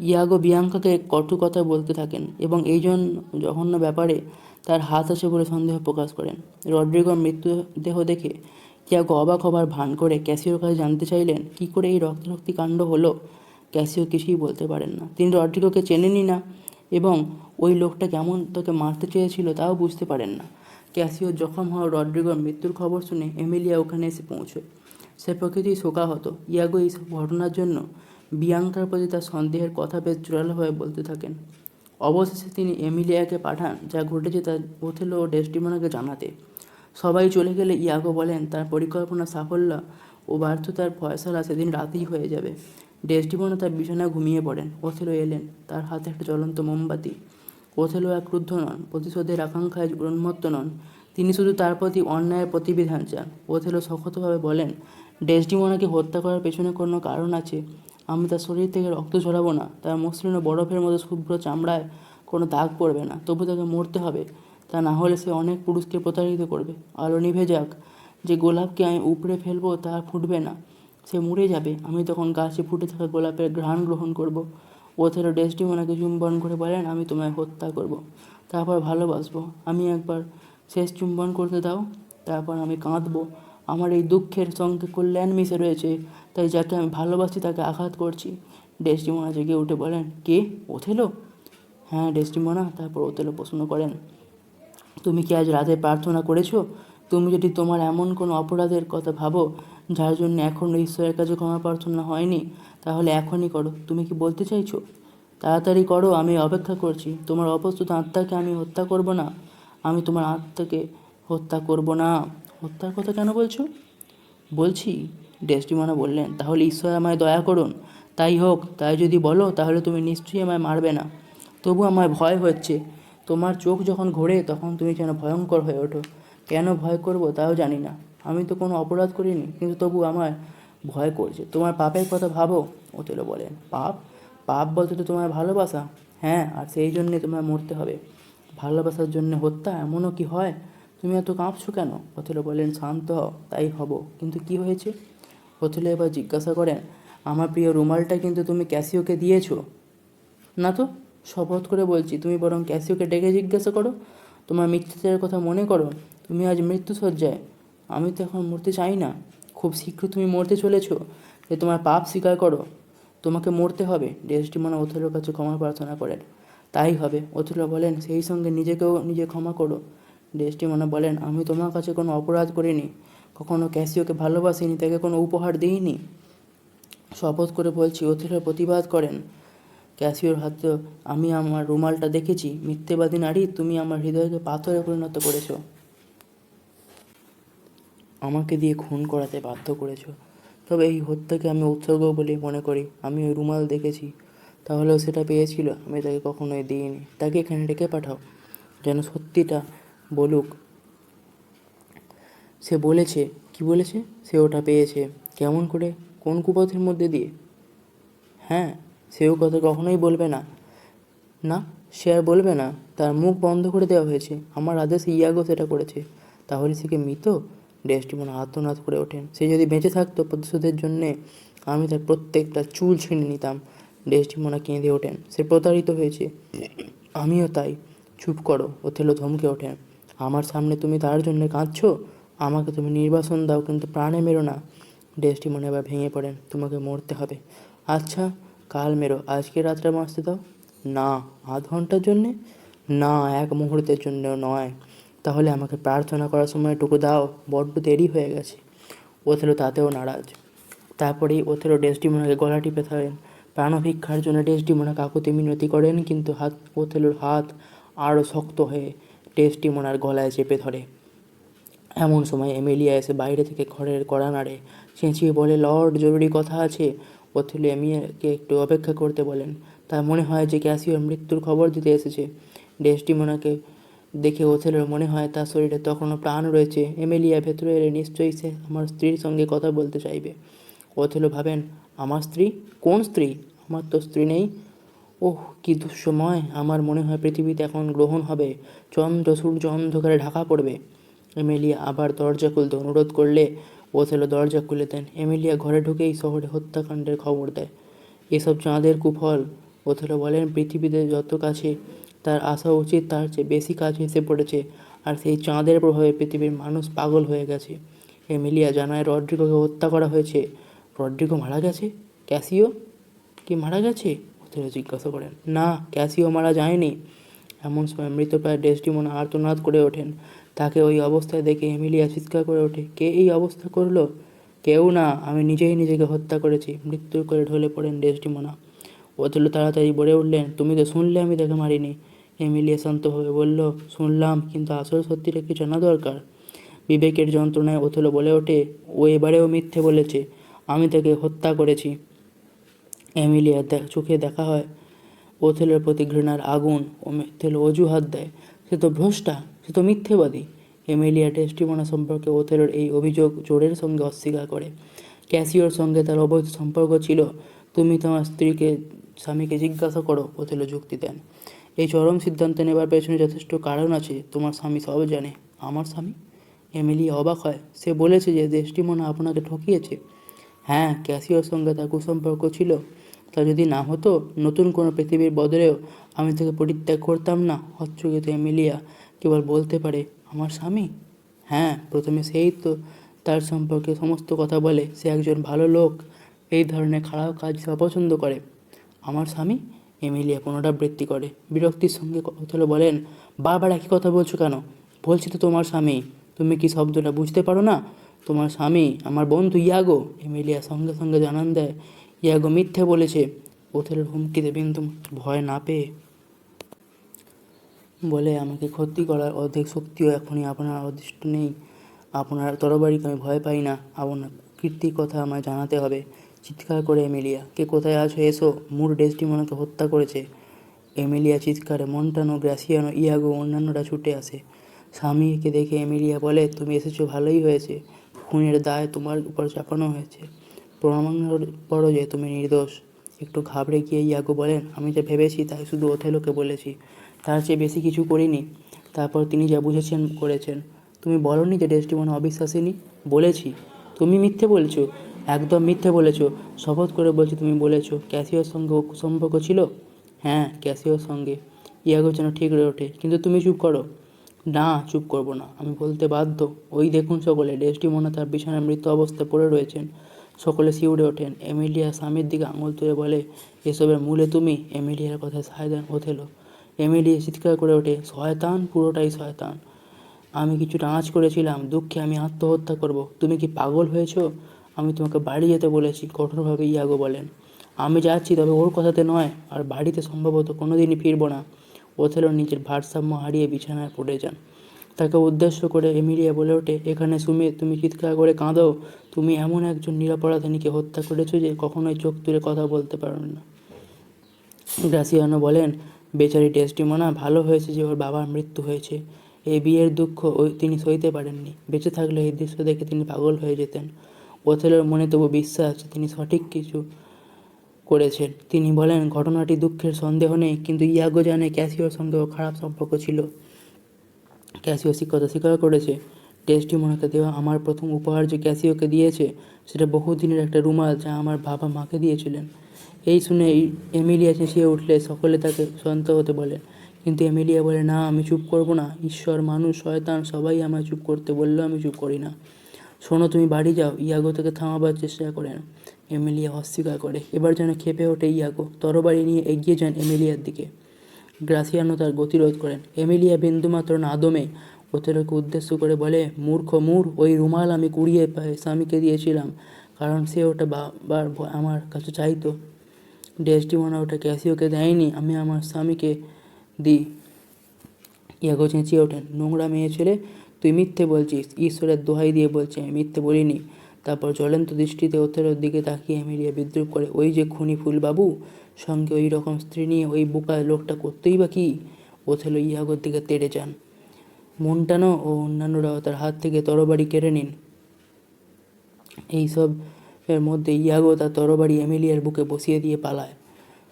ইয়াগো বিয়াঙ্কাকে কটু কথা বলতে থাকেন এবং এই জঘন্য ব্যাপারে তার হাত আছে বলে সন্দেহ প্রকাশ করেন। রড্রিগোর মৃত্যুদেহ দেখে ইয়াগো অবাক হবার ভান করে ক্যাসিওর কাছে জানতে চাইলেন কী করে এই রক্তারক্তি কাণ্ড হলো। ক্যাসিও কিছুই বলতে পারেন না। তিনি রড্রিগোকে চেনেনই না এবং ওই লোকটা কেমন তাকে মারতে চেয়েছিল তাও বুঝতে পারেন না। ক্যাসিও জখম হওয়া রড্রিগোর মৃত্যুর খবর শুনে এমিলিয়া ওখানে এসে পৌঁছয়। সে প্রকৃতিই শোকাহত। ইয়াগো এইসব ঘটনার জন্য বিয়াঙ্কার প্রতি তার সন্দেহের কথা বেশ জোরালোভাবে বলতে থাকেন। অবশেষে তিনি এমিলিয়াকে পাঠান যা ঘটেছে তা ওথেলো ও ডেস্টিমোনাকে জানাতে। সবাই চলে গেলে ইয়াগো বলেন তার পরিকল্পনা সাফল্য ও ব্যর্থতার ফয়সালা সেদিন রাতেই হয়ে যাবে। ডেস্টিমোনা তার বিছানায় ঘুমিয়ে পড়েন। ওথেলো এলেন, তার হাতে একটা জ্বলন্ত মোমবাতি। ওথেলো এক ক্রুদ্ধ নন, প্রতিশোধের আকাঙ্ক্ষায় উন্মত্ত নন, তিনি শুধু তার প্রতি অন্যায়ের প্রতিবিধান চান। ওথেলো শক্তভাবে বলেন, ডেসডিমোনাকে হত্যা করার পেছনে কোনো কারণ আছে। আমি তার শরীর থেকে রক্ত ঝরাবো না, তার মসৃণ বরফের মতো শুভ্র চামড়ায় কোনো দাগ পড়বে না, তবু তাকে মরতে হবে। তা না হলে সে অনেক পুরুষকে প্রতারিত করবে। আলো নিভে যাক, যে গোলাপকে আমি উপড়ে ফেলবো তা ফুটবে না, সে মরে যাবে। আমি তখন গাছে ফুটে থাকা গোলাপের ঘ্রাণ গ্রহণ করব। ওথেলো ডেসডিমোনাকে চুম্বন করে বলেন, আমি তোমায় হত্যা করব, তারপর ভালোবাসবো। আমি একবার শেষ চুম্বন করতে দাও, তারপর আমি কাঁদবো। আমার এই দুঃখের সঙ্গে কল্যাণ মিশে রয়েছে, তাই যাকে আমি ভালোবাসি তাকে আঘাত করছি। ডেসডিমোনা জেগে উঠে বলেন, কে? ওথেলো? হ্যাঁ ডেসডিমোনা। তারপর ওথেলো প্রশ্ন করেন, তুমি কি আজ রাতে প্রার্থনা করেছো? তুমি যদি তোমার এমন কোনো অপরাধের কথা ভাবো যার জন্য এখনও ঈশ্বরের কাছে ক্ষমা প্রার্থনা হয়নি, তাহলে এখনই করো। তুমি কি বলতে চাইছো? তাড়াতাড়ি করো, আমি অপেক্ষা করছি। তোমার অপ্রস্তুত আত্মাকে আমি হত্যা করব না। আমি তোমার আত্মাকে হত্যা করব না। হত্যার কথা কেন বলছো? বলছি, ডেসডিমোনা বললেন, তাহলে ঈশ্বর আমায় দয়া করুন। তাই হোক। তাই যদি বলো তাহলে তুমি নিশ্চয়ই আমায় মারবে না। তবু আমার ভয় হচ্ছে। তোমার চোখ যখন ঘোরে তখন তুমি যেন ভয়ঙ্কর হয়ে ওঠো। কেন ভয় করব তাও জানি না। আমি তো কোনো অপরাধ করিনি, কিন্তু তবু আমার ভয় করছে। তোমার পাপের কথা ভাবো। ওথেলো বলেন, পাপ? পাপ বলতে তো তোমার ভালোবাসা। হ্যাঁ, আর সেই জন্যে তোমার মরতে হবে। ভালোবাসার জন্য হত্যা, এমনও কি হয়? তুমি এত কাঁপছো কেন? ওথেলো বলেন, শান্ত হও। তাই হব, কিন্তু কি হয়েছে? ওথেলো এবার জিজ্ঞাসা করেন, আমার প্রিয় রুমালটা কিন্তু তুমি ক্যাসিওকে দিয়েছো? না তো, শপথ করে বলছি। তুমি বরং ক্যাসিওকে ডেকে জিজ্ঞাসা করো। তোমার মিথ্যাচারের কথা মনে করো। তুমি আজ মৃত্যুশয্যায়। আমি তো এখন মরতে চাই না। খুব শীঘ্র তুমি মরতে চলেছ। যে তোমার পাপ স্বীকার করো। তোমাকে মরতে হবে। ডেসডিমোনা ওথেলোর কাছে ক্ষমা প্রার্থনা করেন। তাই হবে। ওথেলো বলেন, সেই সঙ্গে নিজেকেও নিজে ক্ষমা করো। ডেসডিমোনা বলেন, আমি তোমার কাছে কোনো অপরাধ করিনি, কখনো ক্যাসিওকে ভালোবাসিনি, তাকে কোনো উপহার দিইনি। শপথ করে বলছি। ওথেলো প্রতিবাদ করেন, ক্যাসিওর হাতে আমি আমার রুমালটা দেখেছি। মিথ্যেবাদী নারী, তুমি আমার হৃদয়কে পাথরে পরিণত করেছ, আমাকে দিয়ে খুন করাতে বাধ্য করেছ। তবে এই হত্যাকে আমি উৎসর্গ বলে মনে করি। আমি ওই রুমাল দেখেছি, তাহলেও সেটা পেয়েছিল। আমি তাকে কখনোই দিইনি। তাকে এখানে ডেকে পাঠাও, যেন সত্যিটা বলুক। সে বলেছে। কি বলেছে? সে ওটা পেয়েছে। কেমন করে? কোন কুপথের মধ্যে দিয়ে? হ্যাঁ, সেও কথা কখনোই বলবে না। না, সে আর বলবে না। তার মুখ বন্ধ করে দেওয়া হয়েছে। আমার আদেশে ইয়াগো সেটা করেছে। তাহলে সে কি মৃত? ডেসডিমোনা আর্তনাদ করে ওঠেন। সে যদি বেঁচে থাকতো, প্রতিশোধের জন্যে আমি তার প্রত্যেকটা চুল ছিঁড়ে নিতাম। ডেসডিমোনা কেঁদে ওঠেন। সে প্রতারিত হয়েছে। আমিও তাই। চুপ করো, ওথেলো ধমকে ওঠে। আমার সামনে তুমি তার জন্য কাঁদছো? আমাকে তুমি নির্বাসন দাও, কিন্তু প্রাণে মেরো না। ডেসটিমনি এবার ভেঙে পড়েন। তোমাকে মরতে হবে। আচ্ছা, কাল মেরো, আজকে রাতটা বাঁচতে দাও। না। আধ ঘন্টার জন্যে? না, এক মুহূর্তের জন্যও নয়। তাহলে আমাকে প্রার্থনা করার সময়টুকু দাও, বড্ড দেরি হয়ে গেছে। ওথেলো তাতেও নারাজ। তারপরেই ওথেলো ডেসডিমোনাকে গলা টিপে ধরেন। প্রাণভিক্ষার জন্য ডেসডিমোনা কাকুতি মিনতি করেন, কিন্তু ওথেলোর হাত আরও শক্ত হয়ে ডেসডিমোনার গলায় চেপে ধরে। এমন সময় এমিলিয়া এসে বাইরে থেকে ঘরের কড়া নাড়ে, চেঁচিয়ে বলে, লর্ড, জরুরি কথা আছে। ওথেলো এমিলিয়াকে একটু অপেক্ষা করতে বলেন। তার মনে হয় যে ক্যাসিওর মৃত্যুর খবর দিতে এসেছে। ডেসডিমোনাকে দেখে ওথেলোর মনে হয় তার শরীরে তখনও প্রাণ রয়েছে। এমিলিয়া ভেতরে এলে নিশ্চয়ই সে আমার স্ত্রীর সঙ্গে কথা বলতে চাইবে। ওথেলো ভাবেন, আমার স্ত্রী? কোন স্ত্রী? আমার তো স্ত্রী নেই। ওহ, কি দুঃসময়! আমার মনে হয় পৃথিবীতে এখন গ্রহণ হবে, চন্দ্র সূর্য অন্ধকারে ঢাকা পড়বে। এমিলিয়া আবার দরজা খুলতে অনুরোধ করলে ওথেলো দরজা খুলে দেন। এমিলিয়া ঘরে ঢুকেই শহরে হত্যাকাণ্ডের খবর দেয়। এসব চাঁদের কুফল। ওথেলো বলেন, পৃথিবীতে যত কাছে তার আসা উচিত তার চেয়ে বেশি কাছে এসে পড়েছে, আর সেই চাঁদের প্রভাবে পৃথিবীর মানুষ পাগল হয়ে গেছে। এমিলিয়া জানায় রড্রিগোকে হত্যা করা হয়েছে। রড্রিগো মারা গেছে? ক্যাসিও কি মারা গেছে? ওথেলো জিজ্ঞাসা করেন। না, ক্যাসিও মারা যায়নি। এমন সময় মৃতপ্রায় ডেসডিমোনা আর্তনাদ করে ওঠেন। তাকে ওই অবস্থায় দেখে এমিলিয়া চিৎকার করে ওঠে, কে এই অবস্থা করলো? কেউ না, আমি নিজেই নিজেকে হত্যা করেছি। মৃত্যুর করে ঢলে পড়েন ডেসডিমোনা। ওথেলো তাড়াতাড়ি বলে উঠলেন, তুমি তো শুনলে আমি তাকে মারিনি। এমিলিয়া শান্তভাবে বলল, শুনলাম, কিন্তু আসল সত্যিটা কি জানা দরকার। বিবেকের যন্ত্রণায় ওথেলো বলে ওঠে, ও এবারেও মিথ্যে বলেছে, আমি তাকে হত্যা করেছি। এমিলিয়ার চোখে দেখা হয় ওথেলোর প্রতি ঘৃণার আগুন। ওথেলো অজুহাত দেয়, সে তো ভ্রষ্টা, সে তো মিথ্যেবাদী। এমিলিয়া ডেসডিমোনা সম্পর্কে ওথেলোর এই অভিযোগ জোরের সঙ্গে অস্বীকার করে। ক্যাসিওর সঙ্গে তার অবৈধ সম্পর্ক ছিল। তুমি তোমার স্বামীকে জিজ্ঞাসা করো, ওথেলো যুক্তি দেন। এই চরম সিদ্ধান্ত নেবার পেছনে যথেষ্ট কারণ আছে, তোমার স্বামী সব জানে। আমার স্বামী? এমিলিয়া অবাক হয়। সে বলেছে যে ডেসডিমোনা আপনাকে ঠকিয়েছে। হ্যাঁ, ক্যাসিওর সঙ্গে তার কুসম্পর্ক ছিল। তা যদি না হতো, নতুন কোনো পৃথিবীর বদলেও আমি তাকে পরিত্যাগ করতাম না। হচ্ছকিত এমিলিয়া কেবল বলতে পারে, আমার স্বামী? হ্যাঁ, প্রথমে সেই তো তার সম্পর্কে সমস্ত কথা বলে। সে একজন ভালো লোক, এই ধরনের খারাপ কাজ সে অপছন্দ করে। আমার স্বামী? এমিলিয়া পুনরাবৃত্তি করে। বিরক্তির সঙ্গে ওথেলো বলেন, বারবার একই কথা বলছো কেন? বলছি তো তোমার স্বামী। তুমি কি শব্দটা বুঝতে পারো না? তোমার স্বামী আমার বন্ধু ইয়াগো। এমিলিয়া সঙ্গে সঙ্গে জানান দেয়, ইয়াগো মিথ্যে বলেছে। ওথেলোর হুমকিতে বিন্দু ভয় না পেয়ে বলে, আমাকে ক্ষতি করার অর্ধেক শক্তিও এখনই আপনার অদৃষ্ট নেই। আপনার তরবারিকে আমি ভয় পাই না। আপনার কীর্তির কথা আমায় জানাতে হবে। চিৎকার করে এমিলিয়া, কে কোথায় আছো, এসো, মুর ডেসডিমোনাকে হত্যা করেছে। এমিলিয়া চিৎকারে মন্টানো, গ্রাসিয়ানো, ইয়াগো অন্যান্যরা ছুটে আসে। স্বামীকে দেখে এমিলিয়া বলে, তুমি এসেছো ভালোই হয়েছে। খুনের দায় তোমার উপর চাপানো হয়েছে। প্রমাণ করো যে তুমি নির্দোষ। একটু ঘাবড়ে গিয়ে ইয়াগো বলেন, আমি যা ভেবেছি তাই শুধু ওথেলোকে বলেছি, তার চেয়ে বেশি কিছু করিনি। তারপর তিনি যা বুঝেছেন করেছেন। তুমি বলনি যে ডেসডিমোনা অবিশ্বাসিনী? বলেছি। তুমি মিথ্যে বলছো। একদম মিথ্যে বলেছো। শপথ করে বলছি তুমি বলেছো। ক্যাসিওর সঙ্গে সম্পর্ক ছিল? হ্যাঁ, ক্যাসিওর সঙ্গে। ইয়াগো যেন ঠিক রয়ে ওঠে, কিন্তু তুমি চুপ করো। না, চুপ করবো না, আমি বলতে বাধ্য। ওই দেখুন সকলে, ডেসডিমোনা তার বিছানায় মৃত অবস্থায় পড়ে রয়েছেন। সকলে শিউরে ওঠেন। এমিলিয়া স্বামীর দিকে আঙুল তুলে বলে, এসবের মূলে তুমি। এমিলিয়ার কথায় সায় দেন ওথেলো। এমিলিয়া চিৎকার করে ওঠে, শয়তান, পুরোটাই শয়তান। আমি কিছুটা আঁচ করেছিলাম, দুঃখে আমি আত্মহত্যা করব। তুমি কি পাগল হয়েছো? আমি তোমাকে বাড়ি যেতে বলেছি, কঠোরভাবে ইয়াগো বলেন। আমি যাচ্ছি, তবে ওর কথাতে নয়, আর বাড়িতে সম্ভবত কোনোদিনই ফিরব না। ওথেলো নিজের ভারসাম্য হারিয়ে বিছানায় পড়ে যান। তাকে উদ্দেশ্য করে এমিলিয়া বলে ওঠে, এখানে সুমি, তুমি চিৎকার করে কাঁদো। তুমি এমন একজন নিরপরাধিনীকে হত্যা করেছো যে কখনোই চোখ তুলে কথা বলতে পারবে না। গ্রাসিয়ানো বলেন, বেচারি ডেসডিমোনা, ভালো হয়েছে যে ওর বাবার মৃত্যু হয়েছে। এই বিয়ের দুঃখ তিনি সইতে পারেননি। বেঁচে থাকলে এই দৃশ্য দেখে তিনি পাগল হয়ে যেতেন। ওথেলোর মনে তবু বিশ্বাস তিনি সঠিক কিছু করেছেন। তিনি বলেন, ঘটনাটি দুঃখের সন্দেহ নেই, কিন্তু ইয়াগো জানে ক্যাসিওর সঙ্গেও খারাপ সম্পর্ক ছিল। ক্যাসিও কথা স্বীকার করেছে। ডেসডিমোনাকে দেওয়া আমার প্রথম উপহার যে ক্যাসিওকে দিয়েছে, সেটা বহুদিনের একটা রুমাল যা আমার বাবা মাকে দিয়েছিলেন। এই শুনে এমিলিয়া চেঁচিয়ে উঠলে সকলে তাকে শান্ত হতে বলেন, কিন্তু এমিলিয়া বলে, না, আমি চুপ করব না। ঈশ্বর, মানুষ, শয়তান সবাই আমায় চুপ করতে বললেও আমি চুপ করি না। শোনো, তুমি বাড়ি যাও। ইয়াগো তাকে থামাবার চেষ্টা করেন। এমিলিয়া অস্বীকার করে। এবার যেন ক্ষেপে ওঠে ইয়াগো। তরবারি নিয়ে এগিয়ে যান এমিলিয়ার দিকে। গ্রাসিয়ানো তার গতিরোধ করেন। এমিলিয়া বিন্দুমাত্র না দমে ওথেলোকে উদ্দেশ্য করে বলে, মূর্খ মূর, ওই রুমাল আমি কুড়িয়ে স্বামীকে দিয়েছিলাম, কারণ সে ওটা বারবার আমার কাছে চাইতো। ডেসডিমোনা ওটা ক্যাসিওকে দেয়নি, আমি আমার স্বামীকে দিই। ইয়াগো চেঁচিয়ে ওঠেন, নোংরা মেয়ে ছেলে, তুই মিথ্যে বলছিস। ঈশ্বরের দোহাই দিয়ে বলছি, আমি মিথ্যে বলিনি। তারপর জ্বলন্ত দৃষ্টিতে ওথেলোর দিকে তাকিয়ে এমিলিয়া বিদ্রুপ করে, ওই যে খুনি ফুলবাবু, সঙ্গে ওই রকম স্ত্রী নিয়ে ওই বোকা লোকটা করতেই বা কী? ওথেলো ইয়াগোর দিকে তেড়ে যান। মন্টানো ও অন্যান্যরাও তার হাত থেকে তরবারি কেড়ে নিন। এইসব এর মধ্যে ইয়াগো তার তরবারি এমিলিয়ার বুকে বসিয়ে দিয়ে পালায়।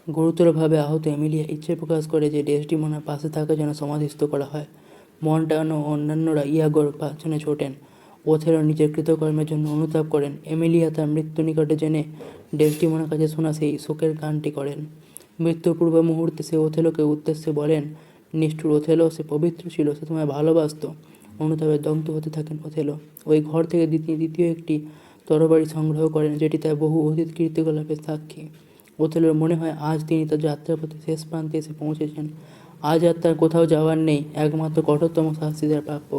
গুরুতরভাবে আহত এমিলিয়া ইচ্ছে প্রকাশ করে যে ডেসডিমোনার পাশে থাকা যেন সমাধিস্থ করা হয়। মন্টানো ও অন্যান্যরা ইয়াগোর পাছনে ছোটেন। ওথেলো নিজের কৃতকর্মের জন্য অনুতাপ করেন। এমিলিয়া তার মৃত্যু নিকটে জেনে ডেসডিমোনার কাছে শোনা সেই শোকের গানটি করেন। মৃত্যুর পূর্ব মুহূর্তে সে ওথেলোকে উদ্দেশ্যে বলেন, নিষ্ঠুর ওথেলো, সে পবিত্র ছিল, সে তোমায় ভালোবাসত। অনুতাপে দগ্ধ হতে থাকেন ওথেলো। ওই ঘর থেকে দ্বিতীয় একটি তরবারি সংগ্রহ করেন, যেটি তার বহু অতীত কীর্তিকলাপের সাক্ষী। ওথেলোর মনে হয় আজ তিনি তার যাত্রাপথে শেষ প্রান্তে এসে পৌঁছেছেন। আজ আর তার কোথাও যাওয়ার নেই, একমাত্র কঠোরতম শাস্তি তার প্রাপ্য।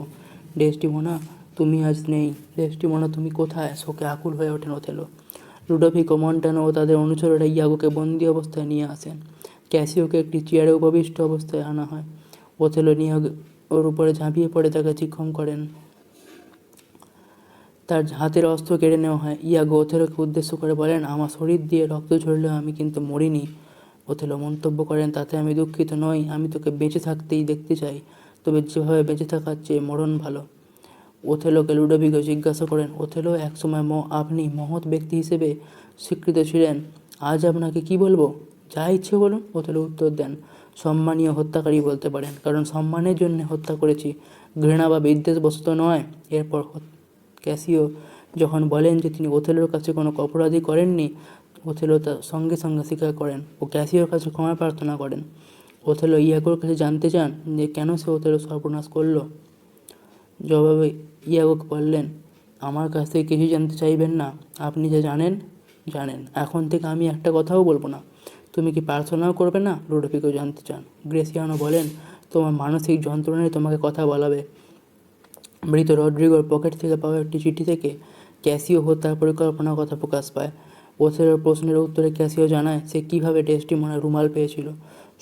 ডেসডিমোনা, তুমি আজ নেই। ডেসডিমোনা, তুমি কোথায়? শোকে আকুল হয়ে ওঠেন ওথেলো। লুডোভিকো, মন্টানো ও তাদের অনুচরেরা ইয়াগোকে বন্দি অবস্থায় নিয়ে আসেন। ক্যাসিওকে একটি চেয়ারে উপবিষ্ট অবস্থায় আনা হয়। ওথেলো নিয়ে ওর উপরে ঝাঁপিয়ে পড়ে তাকে চিক্ষম করেন। তার হাতের অস্ত্র কেড়ে নেওয়া হয়। ইয়াগো ওথেলোকে উদ্দেশ্য করে বলেন, আমার শরীর দিয়ে রক্ত ঝরলেও আমি কিন্তু মরিনি। ওথেলো মন্তব্য করেন, তাতে আমি দুঃখিত নই। আমি তোকে বেঁচে থাকতেই দেখতে চাই, তবে যেভাবে বেঁচে থাকার চেয়ে মরণ ভালো। ওথেলোকে লুডোভিকো জিজ্ঞাসা করেন, ওথেলো, একসময় আপনি মহৎ ব্যক্তি হিসেবে স্বীকৃত ছিলেন, আজ আপনাকে কি বলবো? যা ইচ্ছে বলুন। ওথেলো উত্তর দেন, সম্মানীয় হত্যাকারী বলতে পারেন, কারণ সম্মানের জন্য হত্যা করেছি, ঘৃণা বা বিদ্বেষবশত নয়। এরপর ক্যাসিও যখন বলেন যে তিনি ওথেলোর কাছে কোনো অপরাধী করেননি, ওথেলো তা সঙ্গে সঙ্গে স্বীকার করেন ও ক্যাসিওর কাছে ক্ষমা প্রার্থনা করেন। ওথেলো ইয়াগোর কাছে জানতে চান যে কেন সে ওথেলো সর্বনাশ করলো। জবাবে ইয়াগো বললেন, আমার কাছ থেকে কিছুই জানতে চাইবেন না। আপনি যা জানেন জানেন। এখন থেকে আমি একটা কথাও বলবো না। তুমি কি প্রার্থনাও করবে না? লুডোভিকো জানতে চান। গ্রেসিয়ানো বলেন, তোমার মানসিক যন্ত্রণায় তোমাকে কথা বলাবে। মৃত রড্রিগোর পকেট থেকে পাওয়া একটি চিঠি থেকে ক্যাসিও হত্যার পরিকল্পনার কথা প্রকাশ পায়। ওথেলোর প্রশ্নের উত্তরে ক্যাসিও জানায় সে কীভাবে ডেসডিমোনার রুমাল পেয়েছিল।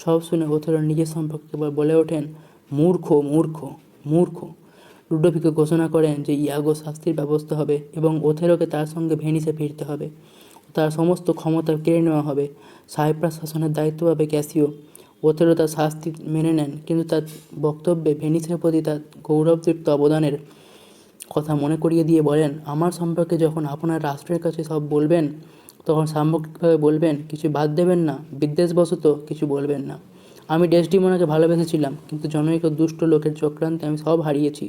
সব শুনে ওথেলো নিজের সম্পর্কে বলে ওঠেন, মূর্খ মূর্খ মূর্খ। লুডোভিকো ঘোষণা করেন যে ইয়াগো শাস্তির ব্যবস্থা হবে এবং ওথেলোকে তার সঙ্গে ভেনিসে ফিরতে হবে। তার সমস্ত ক্ষমতা কেড়ে নেওয়া হবে। সাইপ্রাস শাসনের দায়িত্ব পাবে ক্যাসিও। ওথেলো তার শাস্তি মেনে নেন, কিন্তু তার বক্তব্যে ভেনিসের প্রতি তার গৌরবদীপ্ত অবদানের কথা মনে করিয়ে দিয়ে বলেন, আমার সম্পর্কে যখন আপনার রাষ্ট্রের কাছে সব বলবেন, তখন সামগ্রিকভাবে বলবেন, কিছু বাদ দেবেন না, বিদ্বেষবশত কিছু বলবেন না। আমি ডেসডিমোনাকে ভালোবেসেছিলাম, কিন্তু জনৈক দুষ্ট লোকের চক্রান্তে আমি সব হারিয়েছি।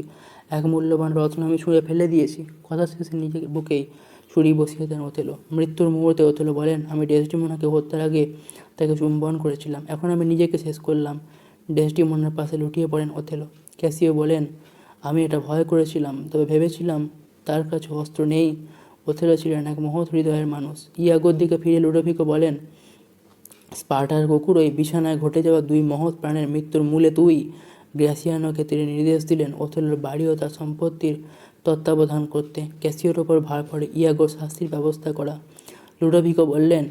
এক মূল্যবান রত্ন আমি ছুঁড়ে ফেলে দিয়েছি। কথা শেষে নিজের বুকেই ছুরি বসিয়ে দেন ওথেলো। মৃত্যুর মুহূর্তে ওথেলো বলেন, আমি ডেসডিমোনাকে হত্যার আগে তাকে চুম্বন করেছিলাম, এখন আমি নিজেকে শেষ করলাম। ডেসডিমোনার পাশে লুটিয়ে পড়েন ওথেলো। ক্যাসিও বলেন, আমি এটা ভয় করেছিলাম, তবে ভেবেছিলাম তার কাছে অস্ত্র নেই। ওথেলো ছিলেন এক মহৎ হৃদয়ের মানুষ। ইয়াগোর দিকে ফিরে লুডোভিকো বলেন, স্পার্টার কুকুর, ওই বিছানায় ঘটে যাওয়া দুই মহৎ প্রাণের মৃত্যুর মূলে তুই। গ্রাসিয়ানোকে তিনি নির্দেশ দিলেন ওথেলোর বাড়ি ও তার সম্পত্তির তত্ত্বাবধান করতে। ক্যাসিওর ওপর ভার পড়ে ইয়াগোর শাস্তির ব্যবস্থা করা। লুডোভিকো বললেন,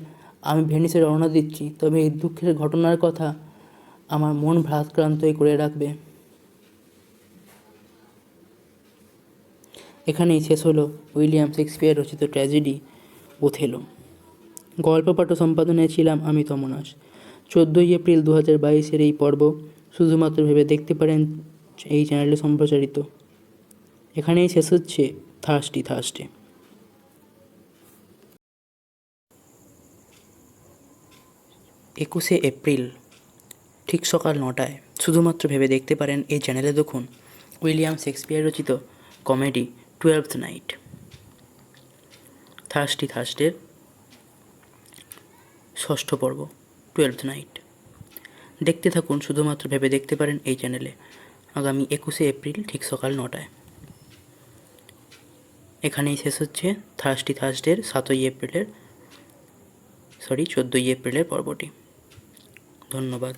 আমি ভেনিসে রওনা দিচ্ছি, তবে এই দুঃখের ঘটনার কথা আমার মন ভ্রাতক্রান্তই করে রাখবে। এখানেই শেষ হলো উইলিয়াম শেক্সপিয়ার রচিত ট্র্যাজেডি ওথেলো। গল্প পাঠ সম্পাদনায় ছিলাম আমি তমনাশ। 14 এপ্রিল 2022 এই পর্ব শুধুমাত্র ভেবে দেখতে পারেন এই চ্যানেলে সম্প্রচারিত। এখানেই শেষ হচ্ছে থার্সডে। 21 এপ্রিল ঠিক সকাল 9টায় শুধুমাত্র ভেবে দেখতে পারেন এই চ্যানেলে দেখুন উইলিয়াম শেক্সপিয়ার রচিত কমেডি 12th নাইট। থার্সডের 6ষ্ঠ পর্ব 12th নাইট। দেখতে থাকুন, শুধুমাত্র ভেবে দেখতে পারেন এই চ্যানেলে। আগামী 21শে এপ্রিল ঠিক সকাল 9টায়। এখানেই শেষ হচ্ছে থার্সডের 14ই এপ্রিলের পর্বটি। ধন্যবাদ।